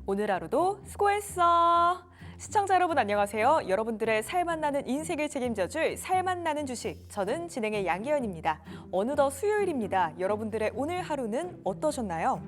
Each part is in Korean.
오늘 하루도 수고했어. 시청자 여러분 안녕하세요. 여러분들의 살맛 나는 인생을 책임져줄 살맛 나는 주식. 저는 진행의 양기현입니다. 어느덧 수요일입니다. 여러분들의 오늘 하루는 어떠셨나요?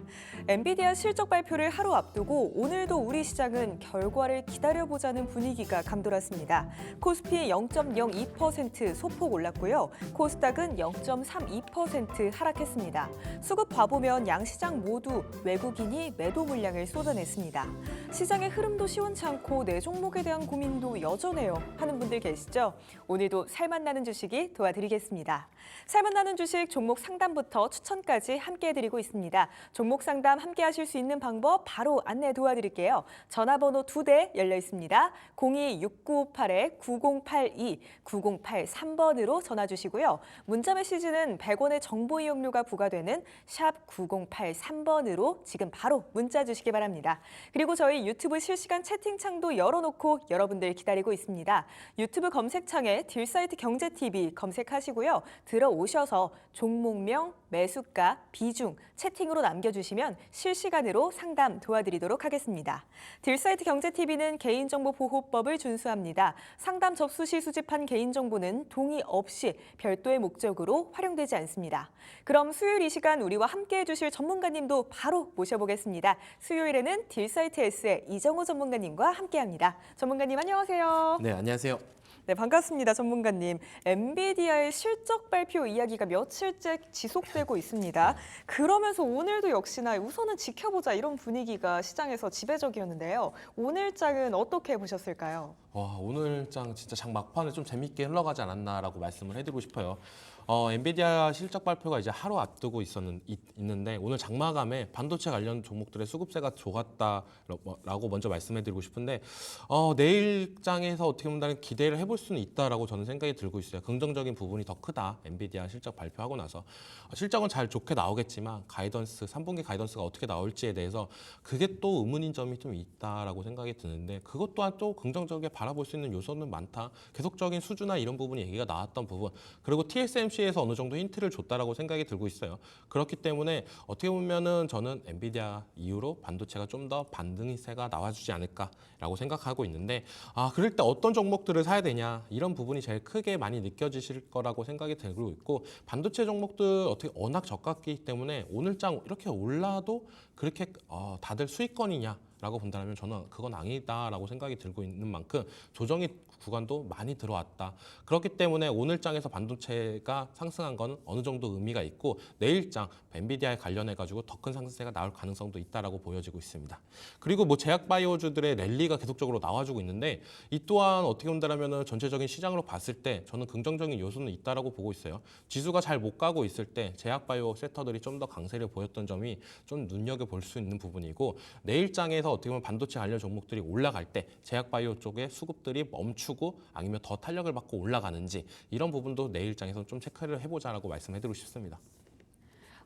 엔비디아 실적 발표를 하루 앞두고 오늘도 우리 시장은 결과를 기다려보자는 분위기가 감돌았습니다. 코스피 0.02% 소폭 올랐고요. 코스닥은 0.32% 하락했습니다. 수급 봐보면 양시장 모두 외국인이 매도 물량을 쏟아냈습니다. 시장의 흐름도 시원치 않고 내 종목에 대한 고민도 여전해요 하는 분들 계시죠? 오늘도 살맛 나는 주식이 도와드리겠습니다. 살맛 나는 주식 종목 상담부터 추천까지 함께 해드리고 있습니다. 종목 상담 함께 하실 수 있는 방법 바로 안내 도와드릴게요. 전화번호 2대 열려 있습니다. 02-6958-9082, 9083번으로 전화 주시고요. 문자 메시지는 100원의 정보 이용료가 부과되는 샵 9083번으로 지금 바로 문자 주시기 바랍니다. 그리고 저희 유튜브 실시간 채팅창도 열어놓고 여러분들 기다리고 있습니다. 유튜브 검색창에 딜사이트 경제TV 검색하시고요. 들어오셔서 종목명, 매수가, 비중, 채팅으로 남겨주시면 실시간으로 상담 도와드리도록 하겠습니다. 딜사이트 경제TV는 개인정보보호법을 준수합니다. 상담 접수 시 수집한 개인정보는 동의 없이 별도의 목적으로 활용되지 않습니다. 그럼 수요일 이 시간 우리와 함께해 주실 전문가님도 바로 모셔보겠습니다. 수요일에는 딜사이트 S의 이정호 전문가님과 함께합니다. 전문가님 안녕하세요. 네, 안녕하세요. 네, 반갑습니다. 전문가님. 엔비디아의 실적 발표 이야기가 며칠째 지속되고 있습니다. 그러면서 오늘도 역시나 우선은 지켜보자 이런 분위기가 시장에서 지배적이었는데요. 오늘 장은 어떻게 보셨을까요? 오늘 장 진짜 장 막판에 좀 재밌게 흘러가지 않았나라고 말씀을 해드리고 싶어요. 엔비디아 실적 발표가 이제 하루 앞두고 있는데 오늘 장마감에 반도체 관련 종목들의 수급세가 좋았다라고 먼저 말씀해드리고 싶은데 내일 장에서 어떻게 보면 기대를 해볼 수는 있다라고 저는 생각이 들고 있어요. 긍정적인 부분이 더 크다. 엔비디아 실적 발표하고 나서 실적은 잘 좋게 나오겠지만 가이던스 3분기 가이던스가 어떻게 나올지에 대해서 그게 또 의문인 점이 좀 있다라고 생각이 드는데 그것 또한 또 긍정적이게 바라볼 수 있는 요소는 많다. 계속적인 수주나 이런 부분이 얘기가 나왔던 부분 그리고 TSMC에서 어느 정도 힌트를 줬다라고 생각이 들고 있어요. 그렇기 때문에 어떻게 보면은 저는 엔비디아 이후로 반도체가 좀 더 반등세가 나와주지 않을까라고 생각하고 있는데 그럴 때 어떤 종목들을 사야 되냐 이런 부분이 제일 크게 많이 느껴지실 거라고 생각이 들고 있고 반도체 종목들 어떻게 워낙 저가기 때문에 오늘 장 이렇게 올라도 그렇게 다들 수익권이냐 라고 본다면 저는 그건 아니다라고 생각이 들고 있는 만큼 조정의 구간도 많이 들어왔다. 그렇기 때문에 오늘 장에서 반도체가 상승한 건 어느 정도 의미가 있고 내일 장 엔비디아에 관련해가지고 더 큰 상승세가 나올 가능성도 있다라고 보여지고 있습니다. 그리고 뭐 제약바이오주들의 랠리가 계속적으로 나와주고 있는데 이 또한 어떻게 본다면 전체적인 시장으로 봤을 때 저는 긍정적인 요소는 있다라고 보고 있어요. 지수가 잘 못 가고 있을 때 제약바이오 섹터들이 좀 더 강세를 보였던 점이 좀 눈여겨볼 수 있는 부분이고 내일 장에서 어떻게 보면 반도체 관련 종목들이 올라갈 때 제약바이오 쪽의 수급들이 멈추고 아니면 더 탄력을 받고 올라가는지 이런 부분도 내일장에서 좀 체크를 해보자라고 말씀해드리고 싶습니다.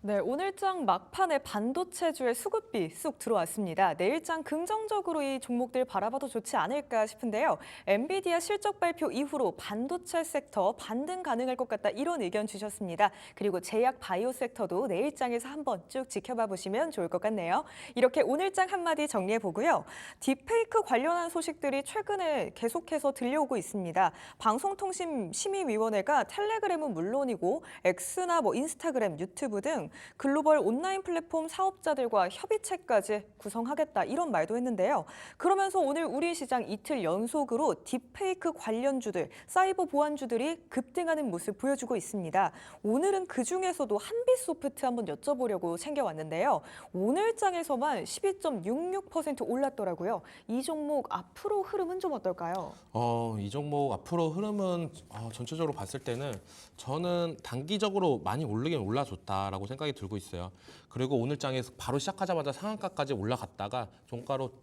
네, 오늘장 막판에 반도체주의 수급비 쑥 들어왔습니다. 내일장 긍정적으로 이 종목들 바라봐도 좋지 않을까 싶은데요. 엔비디아 실적 발표 이후로 반도체 섹터 반등 가능할 것 같다 이런 의견 주셨습니다. 그리고 제약 바이오 섹터도 내일장에서 한번 쭉 지켜봐 보시면 좋을 것 같네요. 이렇게 오늘장 한마디 정리해 보고요. 딥페이크 관련한 소식들이 최근에 계속해서 들려오고 있습니다. 방송통신심의위원회가 텔레그램은 물론이고 X나 인스타그램, 유튜브 등 글로벌 온라인 플랫폼 사업자들과 협의체까지 구성하겠다 이런 말도 했는데요. 그러면서 오늘 우리 시장 이틀 연속으로 딥페이크 관련주들, 사이버 보안주들이 급등하는 모습 보여주고 있습니다. 오늘은 그중에서도 한빛소프트 한번 여쭤보려고 챙겨왔는데요. 오늘 장에서만 12.66% 올랐더라고요. 이 종목 앞으로 흐름은 좀 어떨까요? 이 종목 앞으로 흐름은 전체적으로 봤을 때는 저는 단기적으로 많이 오르긴 올라줬다라고 생각이 들고 있어요. 그리고 오늘 장에서 바로 시작하자마자 상한가까지 올라갔다가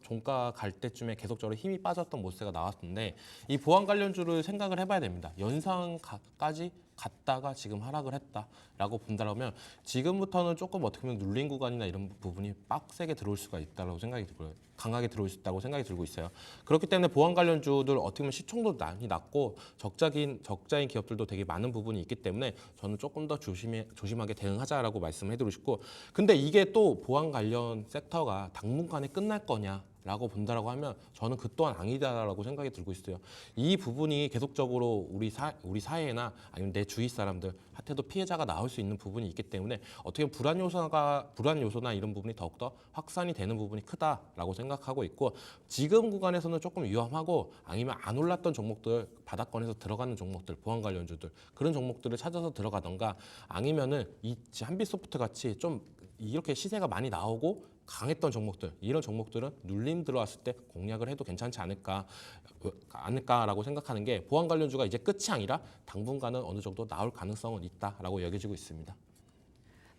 종가 갈 때쯤에 계속적으로 힘이 빠졌던 모습가 나왔는데 이 보안 관련주를 생각을 해봐야 됩니다. 연상까지 갔다가 지금 하락을 했다라고 본다면 지금부터는 조금 어떻게 보면 눌린 구간이나 이런 부분이 빡세게 들어올 수가 있다고 생각이 들고요. 강하게 들어올 수 있다고 생각이 들고 있어요. 그렇기 때문에 보안 관련주들 어떻게 보면 시총도 많이 낮고 적자인 기업들도 되게 많은 부분이 있기 때문에 저는 조금 더 조심하게 대응하자라고 말씀을 해드리고 싶고 근데 이게 또 보안 관련 섹터가 당분간에 끝날 거냐 라고 본다라고 하면 저는 그 또한 아니다라고 생각이 들고 있어요. 이 부분이 계속적으로 우리 사회나 아니면 내 주위 사람들한테도 피해자가 나올 수 있는 부분이 있기 때문에 어떻게 보면 불안 요소나 이런 부분이 더욱더 확산이 되는 부분이 크다라고 생각하고 있고, 지금 구간에서는 조금 위험하고 아니면 안 올랐던 종목들, 바닥권에서 들어가는 종목들, 보안 관련주들 그런 종목들을 찾아서 들어가던가, 아니면은 이 한빛소프트 같이 좀 이렇게 시세가 많이 나오고 강했던 종목들, 이런 종목들은 눌림 들어왔을 때 공략을 해도 괜찮지 않을까라고 생각하는 게, 보안 관련주가 이제 끝이 아니라 당분간은 어느 정도 나올 가능성은 있다라고 여겨지고 있습니다.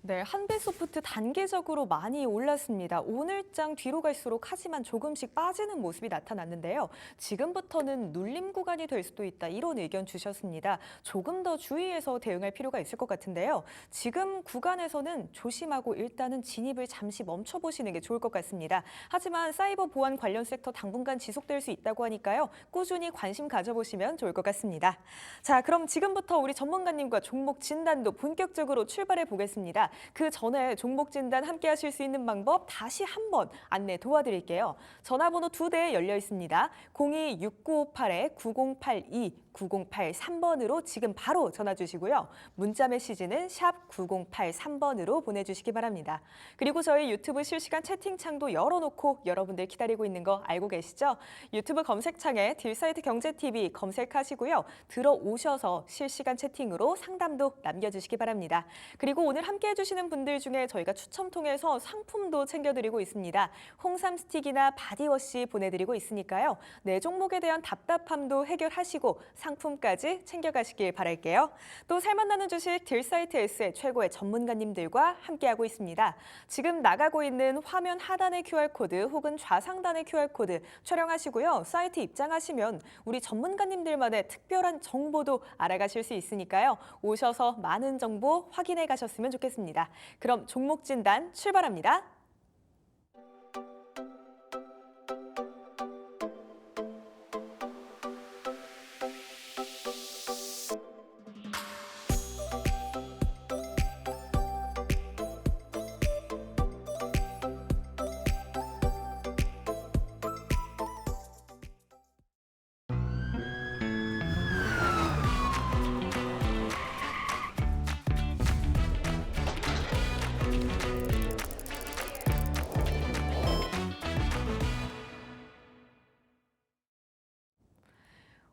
네, 한빛소프트 단계적으로 많이 올랐습니다. 오늘장 뒤로 갈수록 하지만 조금씩 빠지는 모습이 나타났는데요. 지금부터는 눌림 구간이 될 수도 있다, 이런 의견 주셨습니다. 조금 더 주의해서 대응할 필요가 있을 것 같은데요. 지금 구간에서는 조심하고 일단은 진입을 잠시 멈춰보시는 게 좋을 것 같습니다. 하지만 사이버 보안 관련 섹터 당분간 지속될 수 있다고 하니까요. 꾸준히 관심 가져보시면 좋을 것 같습니다. 자, 그럼 지금부터 우리 전문가님과 종목 진단도 본격적으로 출발해 보겠습니다. 그 전에 종목 진단 함께 하실 수 있는 방법 다시 한번 안내 도와드릴게요. 전화번호 2대 열려 있습니다. 02-6958-9082, 9083번으로 지금 바로 전화 주시고요. 문자 메시지는 샵 9083번으로 보내주시기 바랍니다. 그리고 저희 유튜브 실시간 채팅창도 열어놓고 여러분들 기다리고 있는 거 알고 계시죠? 유튜브 검색창에 딜사이트 경제TV 검색하시고요. 들어오셔서 실시간 채팅으로 상담도 남겨주시기 바랍니다. 그리고 오늘 함께 해주시는 분들 중에 저희가 추첨 통해서 상품도 챙겨드리고 있습니다. 홍삼 스틱이나 바디워시 보내드리고 있으니까요. 내 종목에 대한 답답함도 해결하시고 상품까지 챙겨가시길 바랄게요. 또 살맛나는 주식 딜사이트S의 최고의 전문가님들과 함께하고 있습니다. 지금 나가고 있는 화면 하단의 QR코드 혹은 좌상단의 QR코드 촬영하시고요. 사이트 입장하시면 우리 전문가님들만의 특별한 정보도 알아가실 수 있으니까요. 오셔서 많은 정보 확인해 가셨으면 좋겠습니다. 그럼 종목 진단 출발합니다.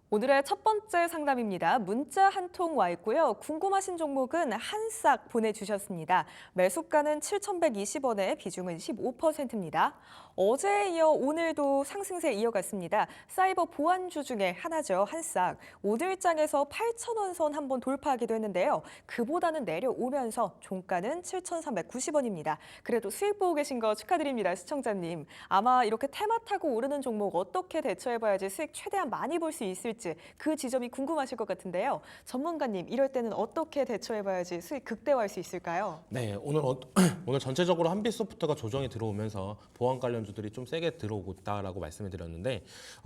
오늘의 첫 번째 상담입니다. 문자 한 통 와 있고요. 궁금하신 종목은 한 싹 보내주셨습니다. 매수가는 7,120원에 비중은 15%입니다. 어제에 이어 오늘도 상승세 이어갔습니다. 사이버 보안주 중에 하나죠. 한 싹. 오늘장에서 8,000원 선 한번 돌파하기도 했는데요. 그보다는 내려오면서 종가는 7,390원입니다. 그래도 수익 보고 계신 거 축하드립니다. 시청자님. 아마 이렇게 테마 타고 오르는 종목 어떻게 대처해봐야지 수익 최대한 많이 볼 수 있을지 그 지점이 궁금하실 것 같은데요. 전문가님, 이럴 때는 어떻게 대처해봐야지 수익 극대화할 수 있을까요? 네, 오늘 전체적으로 한빛소프트가 조정이 들어오면서 보안 관련주들이 좀 세게 들어오고 있다라고 말씀을 드렸는데,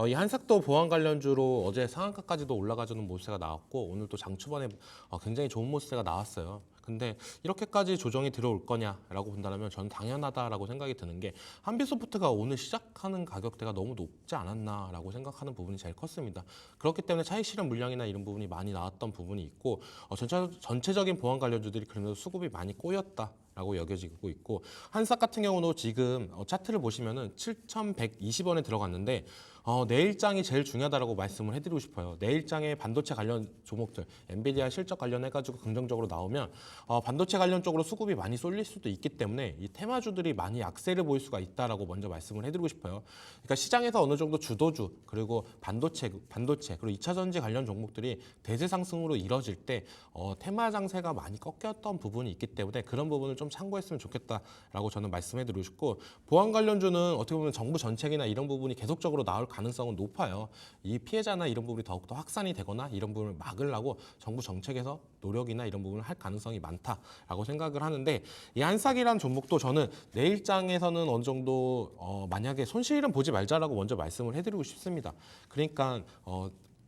이 한삭도 보안 관련주로 어제 상한가까지도 올라가주는 모습세가 나왔고, 오늘 또 장 초반에 굉장히 좋은 모습세가 나왔어요. 근데 이렇게까지 조정이 들어올 거냐라고 본다면 저는 당연하다라고 생각이 드는 게, 한빛소프트가 오늘 시작하는 가격대가 너무 높지 않았나라고 생각하는 부분이 제일 컸습니다. 그렇기 때문에 차익 실현 물량이나 이런 부분이 많이 나왔던 부분이 있고, 전체적인 보안 관련주들이 그러면서 수급이 많이 꼬였다라고 여겨지고 있고, 한삭 같은 경우도 지금 차트를 보시면은 7,120원에 들어갔는데, 내일장이 제일 중요하다고 말씀을 해드리고 싶어요. 내일장에 반도체 관련 종목들, 엔비디아 실적 관련해가지고 긍정적으로 나오면 반도체 관련 쪽으로 수급이 많이 쏠릴 수도 있기 때문에 이 테마주들이 많이 약세를 보일 수가 있다라고 먼저 말씀을 해드리고 싶어요. 그러니까 시장에서 어느 정도 주도주, 그리고 반도체 그리고 2차 전지 관련 종목들이 대세 상승으로 이뤄질 때 테마 장세가 많이 꺾였던 부분이 있기 때문에 그런 부분을 좀 참고했으면 좋겠다라고 저는 말씀해드리고 싶고, 보안 관련주는 어떻게 보면 정부 정책이나 이런 부분이 계속적으로 나올 가능성은 높아요. 이 피해자나 이런 부분이 더욱더 확산이 되거나 이런 부분을 막으려고 정부 정책에서 노력이나 이런 부분을 할 가능성이 많다라고 생각을 하는데, 이 한삭이라는 종목도 저는 내일장에서는 어느 정도 만약에 손실은 보지 말자라고 먼저 말씀을 해드리고 싶습니다. 그러니까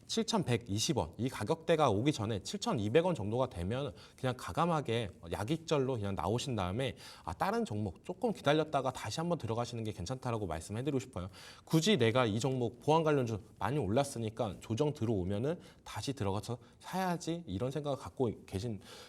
7,120원 이 가격대가 오기 전에 7,200원 정도가 되면 그냥 가감하게 약익절로 그냥 나오신 다음에 다른 종목 조금 기다렸다가 다시 한번 들어가시는 게 괜찮다라고 말씀해드리고 싶어요. 굳이 내가 이 종목 보안 관련주 많이 올랐으니까 조정 들어오면은 다시 들어가서 사야지 이런 생각을 갖고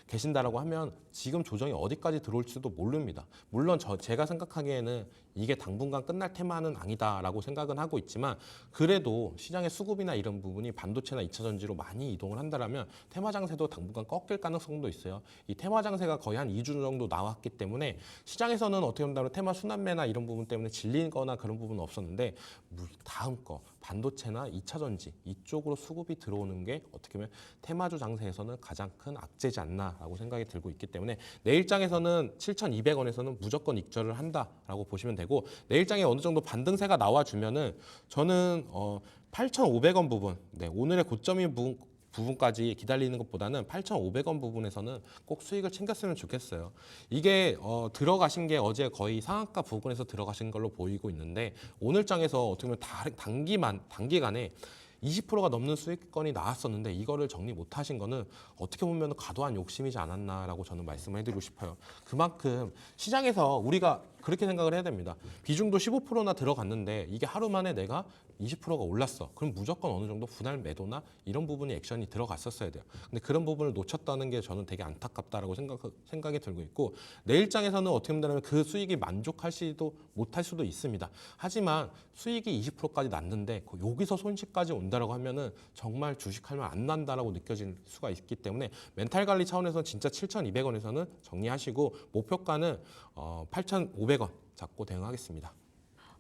계신다라고 하면 지금 조정이 어디까지 들어올지도 모릅니다. 물론 제가 생각하기에는 이게 당분간 끝날 테마는 아니다라고 생각은 하고 있지만 그래도 시장의 수급이나 이런 부분이 반도체나 2차 전지로 많이 이동을 한다라면 테마 장세도 당분간 꺾일 가능성도 있어요. 이 테마 장세가 거의 한 2주 정도 나왔기 때문에 시장에서는 어떻게 본다면 테마 순환매나 이런 부분 때문에 질리거나 그런 부분은 없었는데 다음 거 반도체나 2차 전지 이쪽으로 수급이 들어오는 게 어떻게 보면 테마주 장세에서는 가장 큰 악재지 않나라고 생각이 들고 있기 때문에 내일장에서는 7,200원에서는 무조건 익절을 한다라고 보시면 되고 내일장에 어느 정도 반등세가 나와주면은 저는 8,500원 부분, 오늘의 고점인 부분까지 기다리는 것보다는 8,500원 부분에서는 꼭 수익을 챙겼으면 좋겠어요. 이게 들어가신 게 어제 거의 상한가 부근에서 들어가신 걸로 보이고 있는데 오늘장에서 어떻게 보면 단기간에 20%가 넘는 수익권이 나왔었는데 이거를 정리 못 하신 거는 어떻게 보면 과도한 욕심이지 않았나라고 저는 말씀을 해드리고 싶어요. 그만큼 시장에서 우리가 그렇게 생각을 해야 됩니다. 비중도 15%나 들어갔는데 이게 하루 만에 내가 20%가 올랐어. 그럼 무조건 어느 정도 분할 매도나 이런 부분이 액션이 들어갔었어야 돼요. 근데 그런 부분을 놓쳤다는 게 저는 되게 안타깝다라고 생각이 들고 있고 내일장에서는 어떻게 보면 그 수익이 만족할지도 못할 수도 있습니다. 하지만 수익이 20%까지 났는데 여기서 손실까지 온다라고 하면은 정말 주식하면 안 난다라고 느껴질 수가 있기 때문에 멘탈 관리 차원에서 진짜 7,200원에서는 정리하시고 목표가는 8,500원 잡고 대응하겠습니다.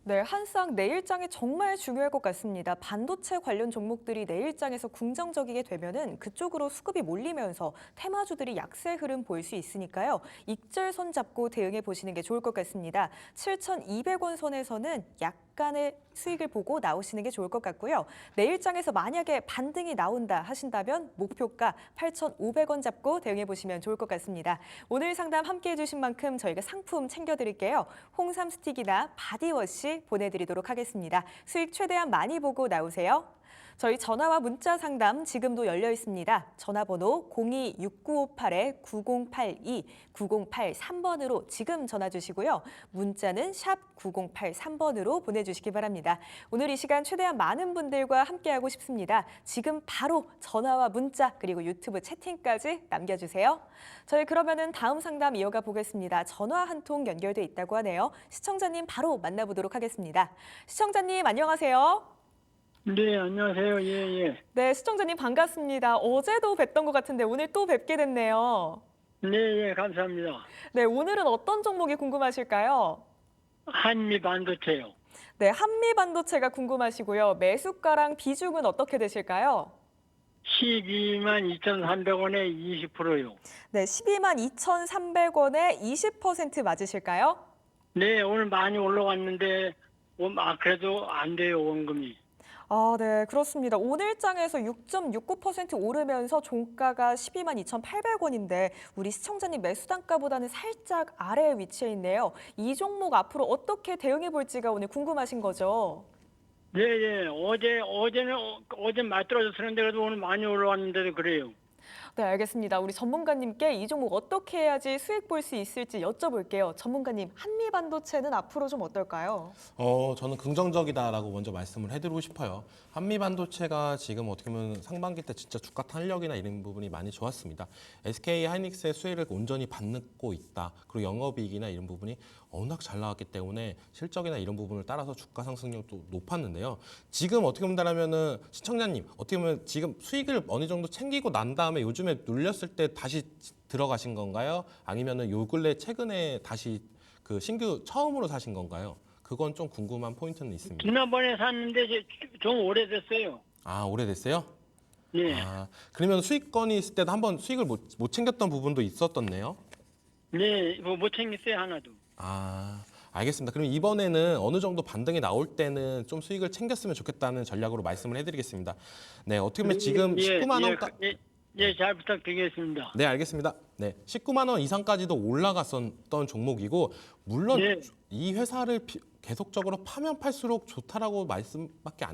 네, 한쌍 내일장이 정말 중요할 것 같습니다. 반도체 관련 종목들이 내일장에서 긍정적이게 되면은 그쪽으로 수급이 몰리면서 테마주들이 약세 흐름 보일 수 있으니까요. 익절선 잡고 대응해 보시는 게 좋을 것 같습니다. 7,200원 선에서는 약간의 수익을 보고 나오시는 게 좋을 것 같고요. 내일장에서 만약에 반등이 나온다 하신다면 목표가 8,500원 잡고 대응해 보시면 좋을 것 같습니다. 오늘 상담 함께 해주신 만큼 저희가 상품 챙겨드릴게요. 홍삼 스틱이나 바디워시 보내드리도록 하겠습니다. 수익 최대한 많이 보고 나오세요. 저희 전화와 문자 상담 지금도 열려 있습니다. 전화번호 026958-9082, 9083번으로 지금 전화 주시고요. 문자는 샵 9083번으로 보내주시기 바랍니다. 오늘 이 시간 최대한 많은 분들과 함께하고 싶습니다. 지금 바로 전화와 문자 그리고 유튜브 채팅까지 남겨주세요. 저희 그러면은 다음 상담 이어가 보겠습니다. 전화 한 통 연결돼 있다고 하네요. 시청자님 바로 만나보도록 하겠습니다. 시청자님 안녕하세요. 네, 안녕하세요. 예, 예. 네, 시청자님 반갑습니다. 어제도 뵀던 것 같은데 오늘 또 뵙게 됐네요. 네, 예, 감사합니다. 네, 오늘은 어떤 종목이 궁금하실까요? 한미 반도체요. 네, 한미 반도체가 궁금하시고요. 매수가랑 비중은 어떻게 되실까요? 12만 2,300원에 20%요. 네, 12만 2,300원에 20% 맞으실까요? 네, 오늘 많이 올라왔는데, 그래도 안 돼요, 원금이. 아, 네, 그렇습니다. 오늘장에서 6.69% 오르면서 종가가 12만 2,800원인데 우리 시청자님 매수 단가보다는 살짝 아래에 위치해 있네요. 이 종목 앞으로 어떻게 대응해 볼지가 오늘 궁금하신 거죠? 네, 예. 어제 맞들어졌었는데, 그래도 오늘 많이 올라왔는데도 그래요. 네, 알겠습니다. 우리 전문가님께 이 종목 어떻게 해야지 수익 볼 수 있을지 여쭤볼게요. 전문가님, 한미 반도체는 앞으로 좀 어떨까요? 저는 긍정적이다라고 먼저 말씀을 해드리고 싶어요. 한미 반도체가 지금 어떻게 보면 상반기 때 진짜 주가 탄력이나 이런 부분이 많이 좋았습니다. SK 하이닉스의 수혜를 온전히 받고 있다. 그리고 영업이익이나 이런 부분이 워낙 잘 나왔기 때문에 실적이나 이런 부분을 따라서 주가 상승력도 높았는데요. 지금 어떻게 본다면은 시청자님 어떻게 보면 지금 수익을 어느 정도 챙기고 난 다음에 요즘에 눌렸을 때 다시 들어가신 건가요? 아니면은 요 근래 최근에 다시 그 신규 처음으로 사신 건가요? 그건 좀 궁금한 포인트는 있습니다. 지난번에 샀는데 좀 오래됐어요. 아, 오래됐어요? 네. 아, 그러면 수익권이 있을 때도 한번 수익을 못 챙겼던 부분도 있었었네요. 네, 못 챙겼어요, 하나도. 아, 알겠습니다. 그럼 이번에는 어느 정도 반등이 나올 때는 좀 수익을 챙겼으면 좋겠다는 전략으로 말씀을 해드리겠습니다. 네, 어떻게 보면 지금 19만 원. 예, 잘 부탁드리겠습니다. 네, 알겠습니다. 네, 19만 원 이상까지도 올라갔었던 종목이고 물론 네. 이 회사를 계속적으로 파면 팔수록 좋다라고 말씀밖에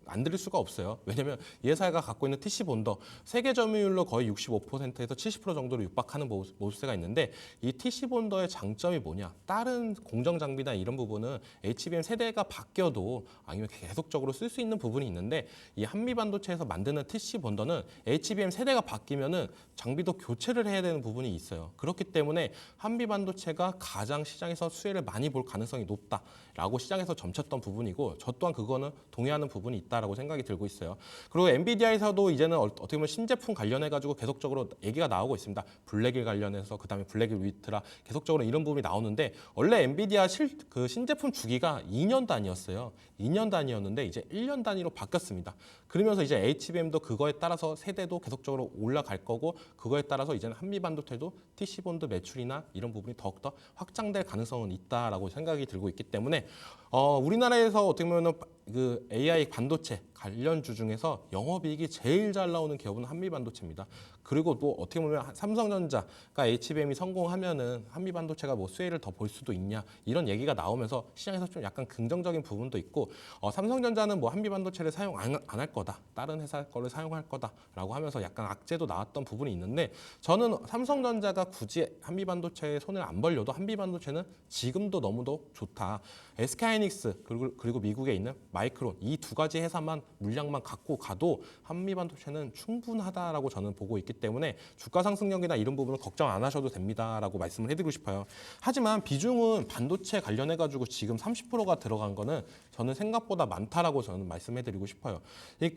안 드릴 수가 없어요. 왜냐하면 이 회사가 갖고 있는 TC 본더 세계 점유율로 거의 65%에서 70% 정도로 육박하는 모습세가 있는데 이 TC 본더의 장점이 뭐냐? 다른 공정 장비나 이런 부분은 HBM 세대가 바뀌어도 아니면 계속적으로 쓸 수 있는 부분이 있는데 이 한미 반도체에서 만드는 TC 본더는 HBM 세대가 바뀌면은 장비도 교체를 해야 되는 부분이 있어요. 그렇기 때문에 한미 반도체가 가장 시장에서 수혜를 많이 볼 가능성이 높다라고 시장에서 점쳤던 부분이고 저 또한 그거는 동의하는 부분이 있다라고 생각이 들고 있어요. 그리고 엔비디아에서도 이제는 어떻게 보면 신제품 관련해 가지고 계속적으로 얘기가 나오고 있습니다. 블랙일 관련해서 그다음에 블랙일 위트라 계속적으로 이런 부분이 나오는데 원래 엔비디아 그 신제품 주기가 2년 단위였어요. 2년 단위였는데 이제 1년 단위로 바뀌었습니다. 그러면서 이제 HBM도 그거에 따라서 세대도 계속적으로 올라갈 거고 그거에 따라서 이제는 한미 반도체도 TC 본드 매출이나 이런 부분이 더욱더 확장될 가능성은 있다라고 생각이 들고 있기 때문에 우리나라에서 어떻게 보면 그 AI 반도체 관련주 중에서 영업이익이 제일 잘 나오는 기업은 한미 반도체입니다. 그리고 또 어떻게 보면 삼성전자가 HBM이 성공하면은 한미 반도체가 뭐 수혜를 더 볼 수도 있냐 이런 얘기가 나오면서 시장에서 좀 약간 긍정적인 부분도 있고 삼성전자는 뭐 한미 반도체를 사용 안 할 거다 다른 회사 거를 사용할 거다라고 하면서 약간 악재도 나왔던 부분이 있는데 저는 삼성전자가 굳이 한미 반도체에 손을 안 벌려도 한미 반도체는 지금도 너무도 좋다. SK하이닉스 그리고 미국에 있는 마이크론 이 두 가지 회사만 물량만 갖고 가도 한미 반도체는 충분하다라고 저는 보고 있기 때문에 주가 상승력이나 이런 부분은 걱정 안 하셔도 됩니다라고 말씀을 해드리고 싶어요. 하지만 비중은 반도체 관련해 가지고 지금 30%가 들어간 거는 저는 생각보다 많다라고 저는 말씀해드리고 싶어요.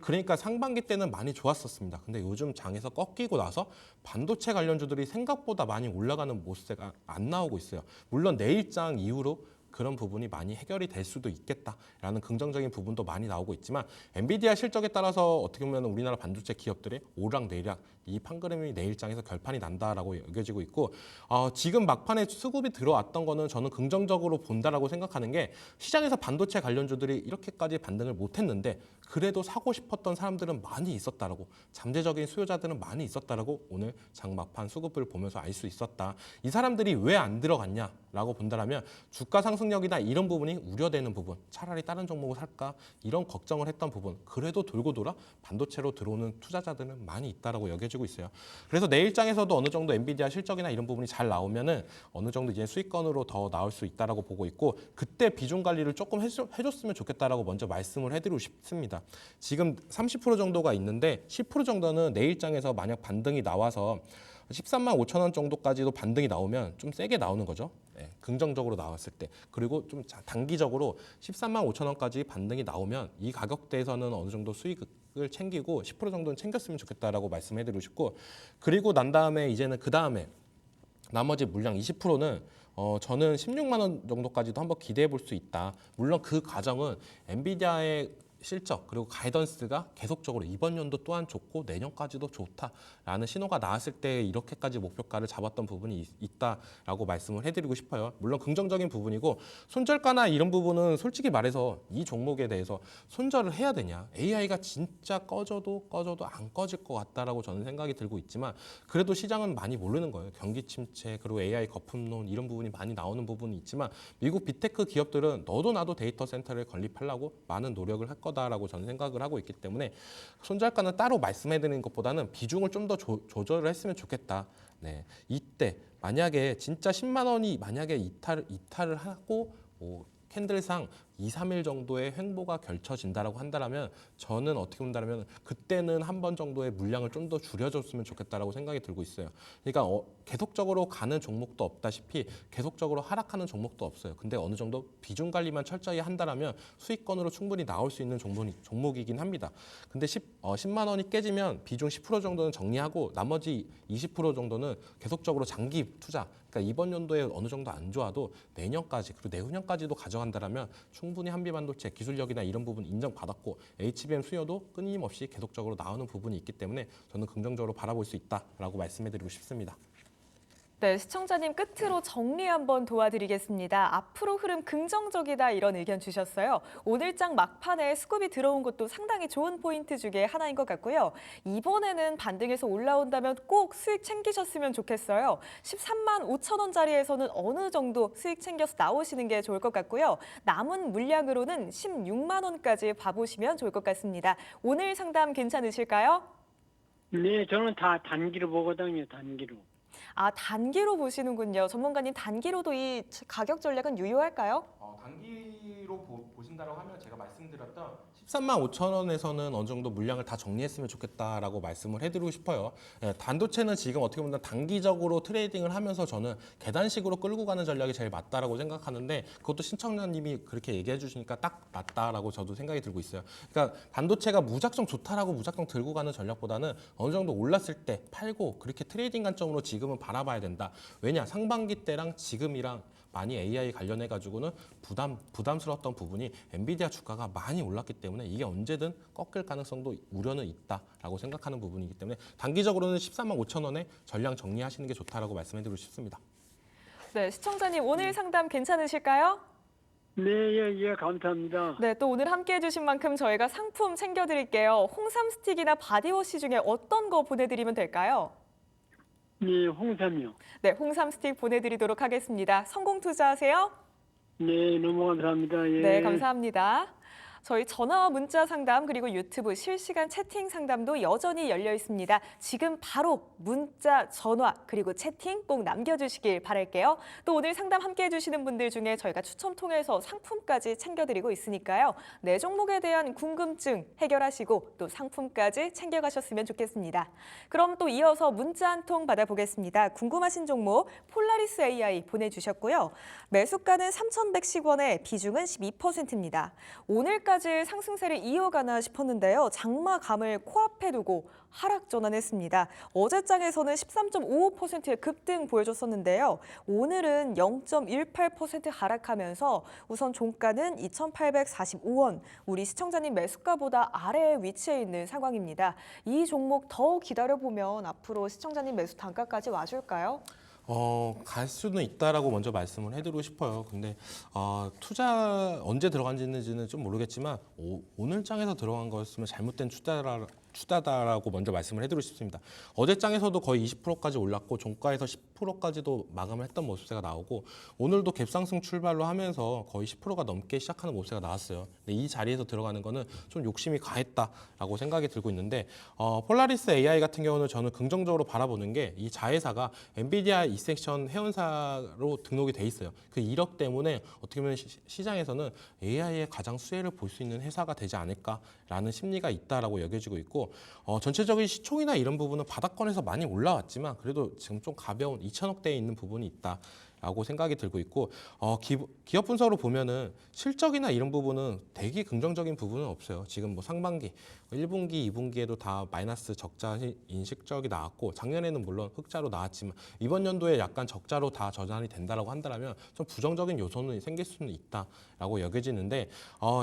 그러니까 상반기 때는 많이 좋았었습니다. 근데 요즘 장에서 꺾이고 나서 반도체 관련주들이 생각보다 많이 올라가는 모습세가 안 나오고 있어요. 물론 내일장 이후로 그런 부분이 많이 해결이 될 수도 있겠다라는 긍정적인 부분도 많이 나오고 있지만 엔비디아 실적에 따라서 어떻게 보면 우리나라 반도체 기업들의 오락내락 이 판그램이 내일장에서 결판이 난다라고 여겨지고 있고 지금 막판에 수급이 들어왔던 거는 저는 긍정적으로 본다라고 생각하는 게 시장에서 반도체 관련주들이 이렇게까지 반등을 못했는데 그래도 사고 싶었던 사람들은 많이 있었다라고 잠재적인 수요자들은 많이 있었다라고 오늘 장 막판 수급을 보면서 알 수 있었다. 이 사람들이 왜 안 들어갔냐라고 본다라면 주가 상승력이나 이런 부분이 우려되는 부분 차라리 다른 종목을 살까 이런 걱정을 했던 부분 그래도 돌고 돌아 반도체로 들어오는 투자자들은 많이 있다라고 여겨지고 있어요. 그래서 내일장에서도 어느 정도 엔비디아 실적이나 이런 부분이 잘 나오면은 어느 정도 이제 수익권으로 더 나올 수 있다라고 보고 있고 그때 비중 관리를 조금 해줬으면 좋겠다라고 먼저 말씀을 해드리고 싶습니다. 지금 30% 정도가 있는데 10% 정도는 내일장에서 만약 반등이 나와서 13만 5천 원 정도까지도 반등이 나오면 좀 세게 나오는 거죠. 네, 긍정적으로 나왔을 때. 그리고 좀 단기적으로 13만 5천 원까지 반등이 나오면 이 가격대에서는 어느 정도 수익을 챙기고 10% 정도는 챙겼으면 좋겠다라고 말씀해드리고 싶고 그리고 난 다음에 이제는 그 다음에 나머지 물량 20%는 저는 16만 원 정도까지도 한번 기대해 볼 수 있다. 물론 그 과정은 엔비디아의 실적 그리고 가이던스가 계속적으로 이번 연도 또한 좋고 내년까지도 좋다라는 신호가 나왔을 때 이렇게까지 목표가를 잡았던 부분이 있다라고 말씀을 해드리고 싶어요. 물론 긍정적인 부분이고 손절가나 이런 부분은 솔직히 말해서 이 종목에 대해서 손절을 해야 되냐 AI가 진짜 꺼져도 안 꺼질 것 같다라고 저는 생각이 들고 있지만 그래도 시장은 많이 모르는 거예요. 경기 침체 그리고 AI 거품론 이런 부분이 많이 나오는 부분이 있지만 미국 빅테크 기업들은 너도 나도 데이터 센터를 건립하려고 많은 노력을 할 거다라고 저는 생각을 하고 있기 때문에 손절가는 따로 말씀해드리는 것보다는 비중을 좀 더 조절을 했으면 좋겠다. 네, 이때 만약에 진짜 10만 원이 만약에 이탈을 하고 캔들상 2, 3일 정도의 횡보가 펼쳐진다라고 한다면 저는 어떻게 본다면 그때는 한 번 정도의 물량을 좀 더 줄여줬으면 좋겠다라고 생각이 들고 있어요. 그러니까 계속적으로 가는 종목도 없다시피 계속적으로 하락하는 종목도 없어요. 근데 어느 정도 비중 관리만 철저히 한다라면 수익권으로 충분히 나올 수 있는 종목이긴 합니다. 근데 10만 원이 깨지면 비중 10% 정도는 정리하고 나머지 20% 정도는 계속적으로 장기 투자 그러니까 이번 연도에 어느 정도 안 좋아도 내년까지 그리고 내후년까지도 가져간다라면 충분히 한미반도체 기술력이나 이런 부분 인정받았고 HBM 수요도 끊임없이 계속적으로 나오는 부분이 있기 때문에 저는 긍정적으로 바라볼 수 있다라고 말씀해드리고 싶습니다. 네, 시청자님 끝으로 정리 한번 도와드리겠습니다. 앞으로 흐름 긍정적이다 이런 의견 주셨어요. 오늘장 막판에 스쿰이 들어온 것도 상당히 좋은 포인트 중에 하나인 것 같고요. 이번에는 반등해서 올라온다면 꼭 수익 챙기셨으면 좋겠어요. 13만 5천 원짜리에서는 어느 정도 수익 챙겨서 나오시는 게 좋을 것 같고요. 남은 물량으로는 16만 원까지 봐보시면 좋을 것 같습니다. 오늘 상담 괜찮으실까요? 네, 저는 다 단기로 보거든요. 단기로. 아, 단기로 보시는군요. 전문가님, 단기로도 이 가격 전략은 유효할까요? 단기로 보신다고 하면 제가 말씀드렸던 13만 5천 원에서는 어느 정도 물량을 다 정리했으면 좋겠다라고 말씀을 해드리고 싶어요. 예, 반도체는 지금 어떻게 보면 단기적으로 트레이딩을 하면서 저는 계단식으로 끌고 가는 전략이 제일 맞다라고 생각하는데 그것도 신청자님이 그렇게 얘기해 주시니까 딱 맞다라고 저도 생각이 들고 있어요. 그러니까 반도체가 무작정 좋다라고 무작정 들고 가는 전략보다는 어느 정도 올랐을 때 팔고 그렇게 트레이딩 관점으로 지금은 바라봐야 된다. 왜냐? 상반기 때랑 지금이랑 많이 AI 관련해 가지고는 부담스러웠던 부분이 엔비디아 주가가 많이 올랐기 때문에 이게 언제든 꺾일 가능성도 우려는 있다라고 생각하는 부분이기 때문에 단기적으로는 13만 5천 원에 전량 정리하시는 게 좋다라고 말씀해드리고 싶습니다. 네, 시청자님 오늘 상담 괜찮으실까요? 네, 예, 감사합니다. 네, 또 오늘 함께해 주신 만큼 저희가 상품 챙겨드릴게요. 홍삼 스틱이나 바디워시 중에 어떤 거 보내드리면 될까요? 네, 홍삼이요. 네, 홍삼 스틱 보내드리도록 하겠습니다. 성공 투자하세요. 네, 너무 감사합니다. 예. 네, 감사합니다. 저희 전화와 문자 상담 그리고 유튜브 실시간 채팅 상담도 여전히 열려 있습니다. 지금 바로 문자, 전화 그리고 채팅 꼭 남겨주시길 바랄게요. 또 오늘 상담 함께 해주시는 분들 중에 저희가 추첨 통해서 상품까지 챙겨드리고 있으니까요. 내 종목에 대한 궁금증 해결하시고 또 상품까지 챙겨가셨으면 좋겠습니다. 그럼 또 이어서 문자 한 통 받아보겠습니다. 궁금하신 종목 폴라리스 AI 보내주셨고요. 매수가는 3,110원에 비중은 12%입니다. 오늘까지 상승세를 이어가나 싶었는데요. 장마감을 코앞에 두고 하락 전환했습니다. 어제장에서는 13.55%의 급등 보여줬었는데요. 오늘은 0.18% 하락하면서 우선 종가는 2,845원, 우리 시청자님 매수가보다 아래에 위치해 있는 상황입니다. 이 종목 더 기다려보면 앞으로 시청자님 매수 단가까지 와줄까요? 갈 수는 있다라고 먼저 말씀을 해드리고 싶어요. 근데 투자 언제 들어간지는 좀 모르겠지만 오늘 장에서 들어간 거였으면 잘못된 투자다라고 먼저 말씀을 해드리고 싶습니다. 어제 장에서도 거의 20%까지 올랐고 종가에서 10%까지도 마감을 했던 모습세가 나오고 오늘도 갭상승 출발로 하면서 거의 10%가 넘게 시작하는 모습세가 나왔어요. 근데 이 자리에서 들어가는 거는 좀 욕심이 가했다라고 생각이 들고 있는데 폴라리스 AI 같은 경우는 저는 긍정적으로 바라보는 게 이 자회사가 엔비디아 이섹션 회원사로 등록이 돼 있어요. 그 이력 때문에 어떻게 보면 시장에서는 AI의 가장 수혜를 볼 수 있는 회사가 되지 않을까라는 심리가 있다라고 여겨지고 있고 전체적인 시총이나 이런 부분은 바닥권에서 많이 올라왔지만 그래도 지금 좀 가벼운 2천억대에 있는 부분이 있다라고 생각이 들고 있고 기업 분석으로 보면은 실적이나 이런 부분은 되게 긍정적인 부분은 없어요. 지금 뭐 상반기, 1분기, 2분기에도 다 마이너스 적자 인식적이 나왔고 작년에는 물론 흑자로 나왔지만 이번 연도에 약간 적자로 다 전환이 된다라고 한다면 좀 부정적인 요소는 생길 수는 있다라고 여겨지는데